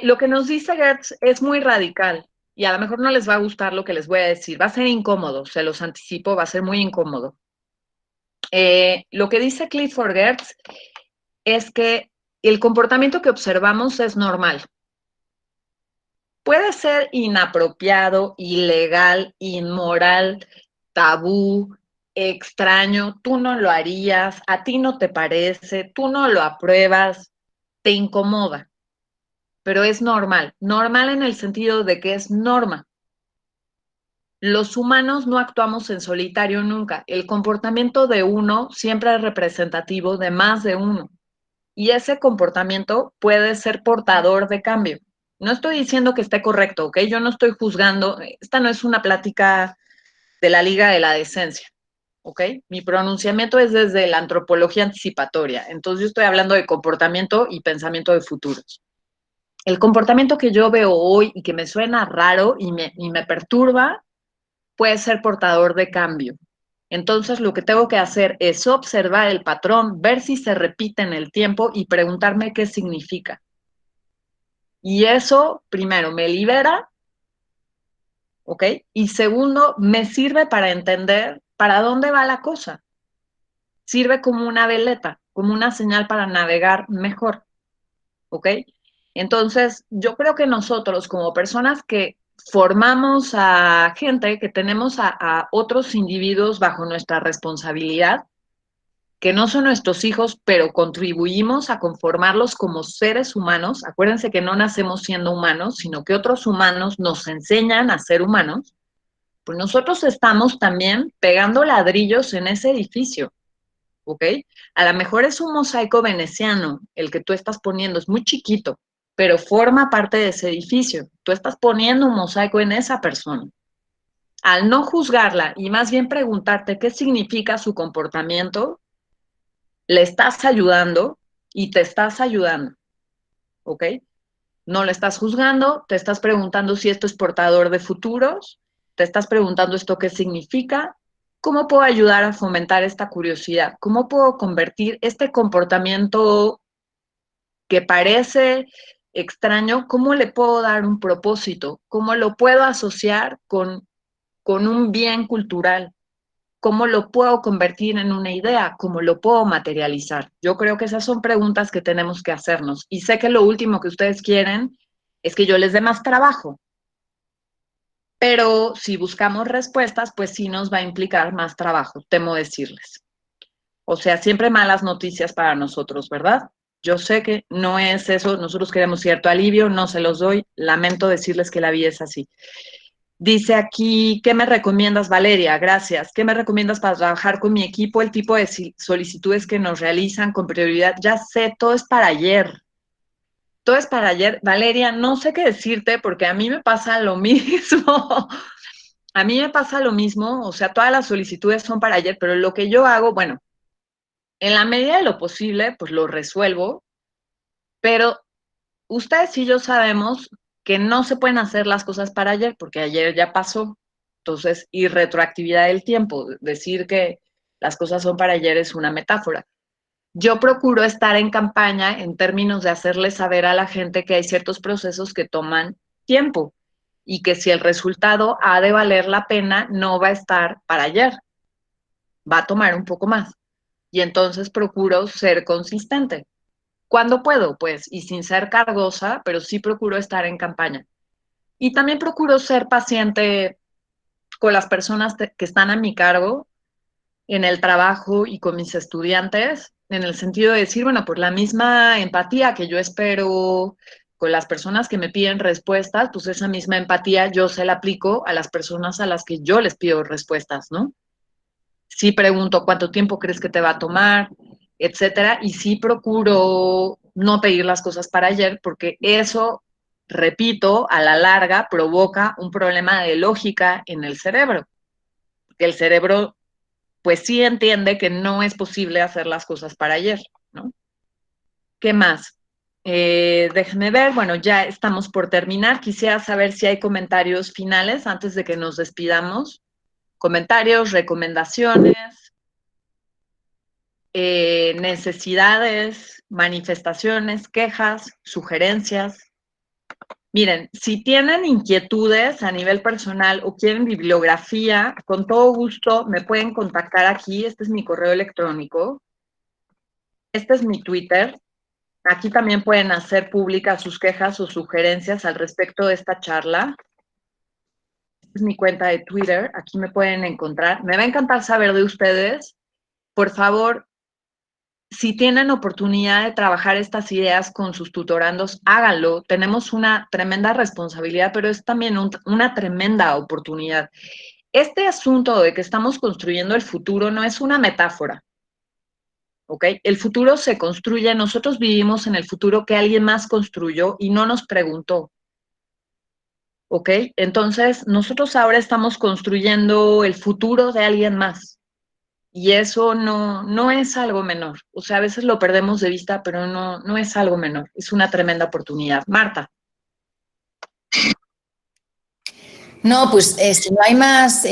Lo que nos dice Geertz es muy radical y a lo mejor no les va a gustar lo que les voy a decir. Va a ser incómodo, se los anticipo, va a ser muy incómodo. Lo que dice Clifford Geertz es que el comportamiento que observamos es normal. Puede ser inapropiado, ilegal, inmoral, tabú, extraño, tú no lo harías, a ti no te parece, tú no lo apruebas, te incomoda, pero es normal. Normal en el sentido de que es norma. Los humanos no actuamos en solitario nunca. El comportamiento de uno siempre es representativo de más de uno. Y ese comportamiento puede ser portador de cambio. No estoy diciendo que esté correcto, ¿ok? Yo no estoy juzgando. Esta no es una plática de la Liga de la Decencia, ¿ok? Mi pronunciamiento es desde la antropología anticipatoria. Entonces yo estoy hablando de comportamiento y pensamiento de futuros. El comportamiento que yo veo hoy y que me suena raro y me perturba puede ser portador de cambio. Entonces, lo que tengo que hacer es observar el patrón, ver si se repite en el tiempo y preguntarme qué significa. Y eso, primero, me libera, ¿ok? Y segundo, me sirve para entender para dónde va la cosa. Sirve como una veleta, como una señal para navegar mejor, ¿ok? Entonces, yo creo que nosotros, como personas que formamos a gente, que tenemos a otros individuos bajo nuestra responsabilidad, que no son nuestros hijos, pero contribuimos a conformarlos como seres humanos. Acuérdense que no nacemos siendo humanos, sino que otros humanos nos enseñan a ser humanos. Pues nosotros estamos también pegando ladrillos en ese edificio, ¿ok? A lo mejor es un mosaico veneciano el que tú estás poniendo, es muy chiquito, pero forma parte de ese edificio. Tú estás poniendo un mosaico en esa persona. Al no juzgarla y más bien preguntarte qué significa su comportamiento, le estás ayudando y te estás ayudando, ¿ok? No le estás juzgando, te estás preguntando si esto es portador de futuros, te estás preguntando esto qué significa, cómo puedo ayudar a fomentar esta curiosidad, cómo puedo convertir este comportamiento que parece extraño, cómo le puedo dar un propósito, cómo lo puedo asociar con un bien cultural. ¿Cómo lo puedo convertir en una idea? ¿Cómo lo puedo materializar? Yo creo que esas son preguntas que tenemos que hacernos. Y sé que lo último que ustedes quieren es que yo les dé más trabajo. Pero si buscamos respuestas, pues sí nos va a implicar más trabajo, temo decirles. O sea, siempre malas noticias para nosotros, ¿verdad? Yo sé que no es eso, nosotros queremos cierto alivio, no se los doy, lamento decirles que la vida es así. Dice aquí, ¿qué me recomiendas, Valeria? Gracias. ¿Qué me recomiendas para trabajar con mi equipo? El tipo de solicitudes que nos realizan con prioridad. Ya sé, todo es para ayer. Todo es para ayer. Valeria, no sé qué decirte porque a mí me pasa lo mismo. A mí me pasa lo mismo. O sea, todas las solicitudes son para ayer, pero lo que yo hago, bueno, en la medida de lo posible, pues lo resuelvo. Pero ustedes y yo sabemos que no se pueden hacer las cosas para ayer porque ayer ya pasó. Entonces, y retroactividad del tiempo, decir que las cosas son para ayer es una metáfora. Yo procuro estar en campaña en términos de hacerle saber a la gente que hay ciertos procesos que toman tiempo y que si el resultado ha de valer la pena, no va a estar para ayer, va a tomar un poco más. Y entonces procuro ser consistente. Cuando puedo, pues, y sin ser cargosa, pero sí procuro estar en campaña. Y también procuro ser paciente con las personas que están a mi cargo en el trabajo y con mis estudiantes, en el sentido de decir, bueno, por la misma empatía que yo espero con las personas que me piden respuestas, pues esa misma empatía yo se la aplico a las personas a las que yo les pido respuestas, ¿no? Sí pregunto cuánto tiempo crees que te va a tomar, etcétera, y sí procuro no pedir las cosas para ayer, porque eso, repito, a la larga provoca un problema de lógica en el cerebro. Porque el cerebro, pues sí entiende que no es posible hacer las cosas para ayer, ¿no? ¿Qué más? Déjenme ver, bueno, ya estamos por terminar. Quisiera saber si hay comentarios finales antes de que nos despidamos. Comentarios, recomendaciones, necesidades, manifestaciones, quejas, sugerencias. Miren, si tienen inquietudes a nivel personal o quieren bibliografía, con todo gusto me pueden contactar aquí. Este es mi correo electrónico. Este es mi Twitter. Aquí también pueden hacer públicas sus quejas o sugerencias al respecto de esta charla. Esta es mi cuenta de Twitter. Aquí me pueden encontrar. Me va a encantar saber de ustedes. Por favor, si tienen oportunidad de trabajar estas ideas con sus tutorandos, háganlo. Tenemos una tremenda responsabilidad, pero es también una tremenda oportunidad. Este asunto de que estamos construyendo el futuro no es una metáfora, ¿ok? El futuro se construye, nosotros vivimos en el futuro que alguien más construyó y no nos preguntó, ¿ok? Entonces, nosotros ahora estamos construyendo el futuro de alguien más. Y eso no es algo menor. O sea, a veces lo perdemos de vista, pero no es algo menor. Es una tremenda oportunidad. Marta. No, pues si no hay más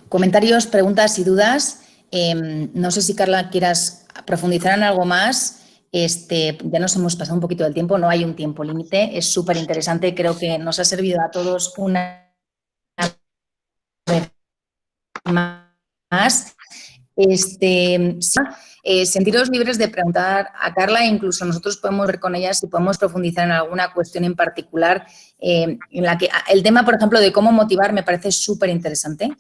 comentarios, preguntas y dudas, no sé si Carla quieras profundizar en algo más. Ya nos hemos pasado un poquito del tiempo, no hay un tiempo límite, es súper interesante, creo que nos ha servido a todos una vez más. Sentiros libres de preguntar a Carla e incluso nosotros podemos ver con ella si podemos profundizar en alguna cuestión en particular en la que el tema, por ejemplo, de cómo motivar me parece súper interesante,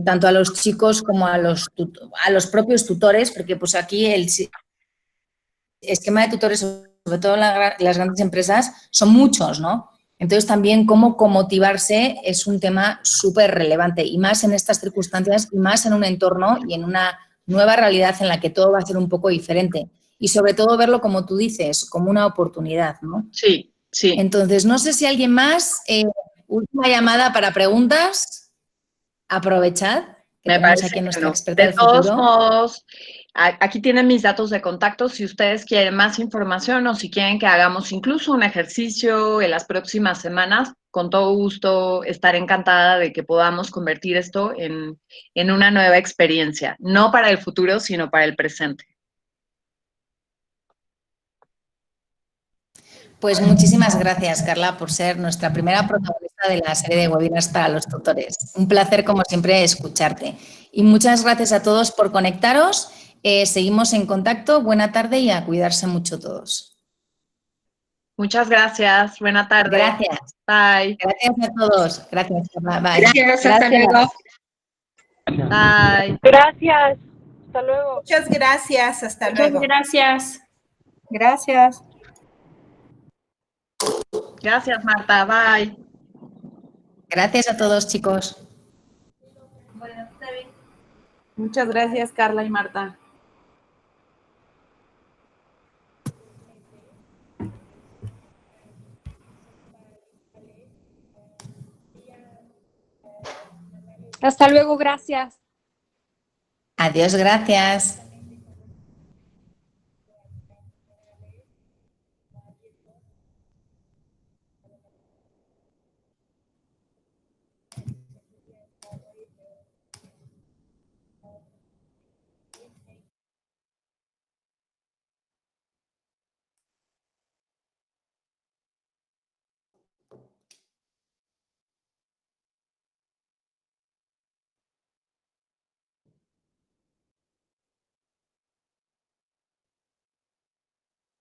tanto a los chicos como a los propios tutores, porque pues aquí el esquema de tutores, sobre todo en las grandes empresas, son muchos, ¿no? Entonces, también cómo motivarse es un tema súper relevante y más en estas circunstancias y más en un entorno y en una nueva realidad en la que todo va a ser un poco diferente. Y sobre todo verlo, como tú dices, como una oportunidad, ¿no? Sí, sí. Entonces, no sé si alguien más, última llamada para preguntas, aprovechad. Que Me tenemos parece aquí a nuestra que no. experta De del todos futuro. modos, aquí tienen mis datos de contacto si ustedes quieren más información o si quieren que hagamos incluso un ejercicio en las próximas semanas. Con todo gusto, estaré encantada de que podamos convertir esto en una nueva experiencia, no para el futuro, sino para el presente. Pues muchísimas gracias, Carla, por ser nuestra primera protagonista de la serie de webinars para los tutores. Un placer, como siempre, escucharte. Y muchas gracias a todos por conectaros. Seguimos en contacto. Buena tarde y a cuidarse mucho todos. Muchas gracias. Buena tarde. Gracias. Bye. Gracias a todos. Gracias, Carla. Bye. Gracias, hasta luego. Bye. Gracias. Hasta luego. Muchas gracias, hasta Muchas luego. gracias. Gracias. Gracias, Marta. Bye. Gracias a todos, chicos. Muchas gracias, Carla y Marta. Hasta luego, gracias. Adiós, gracias.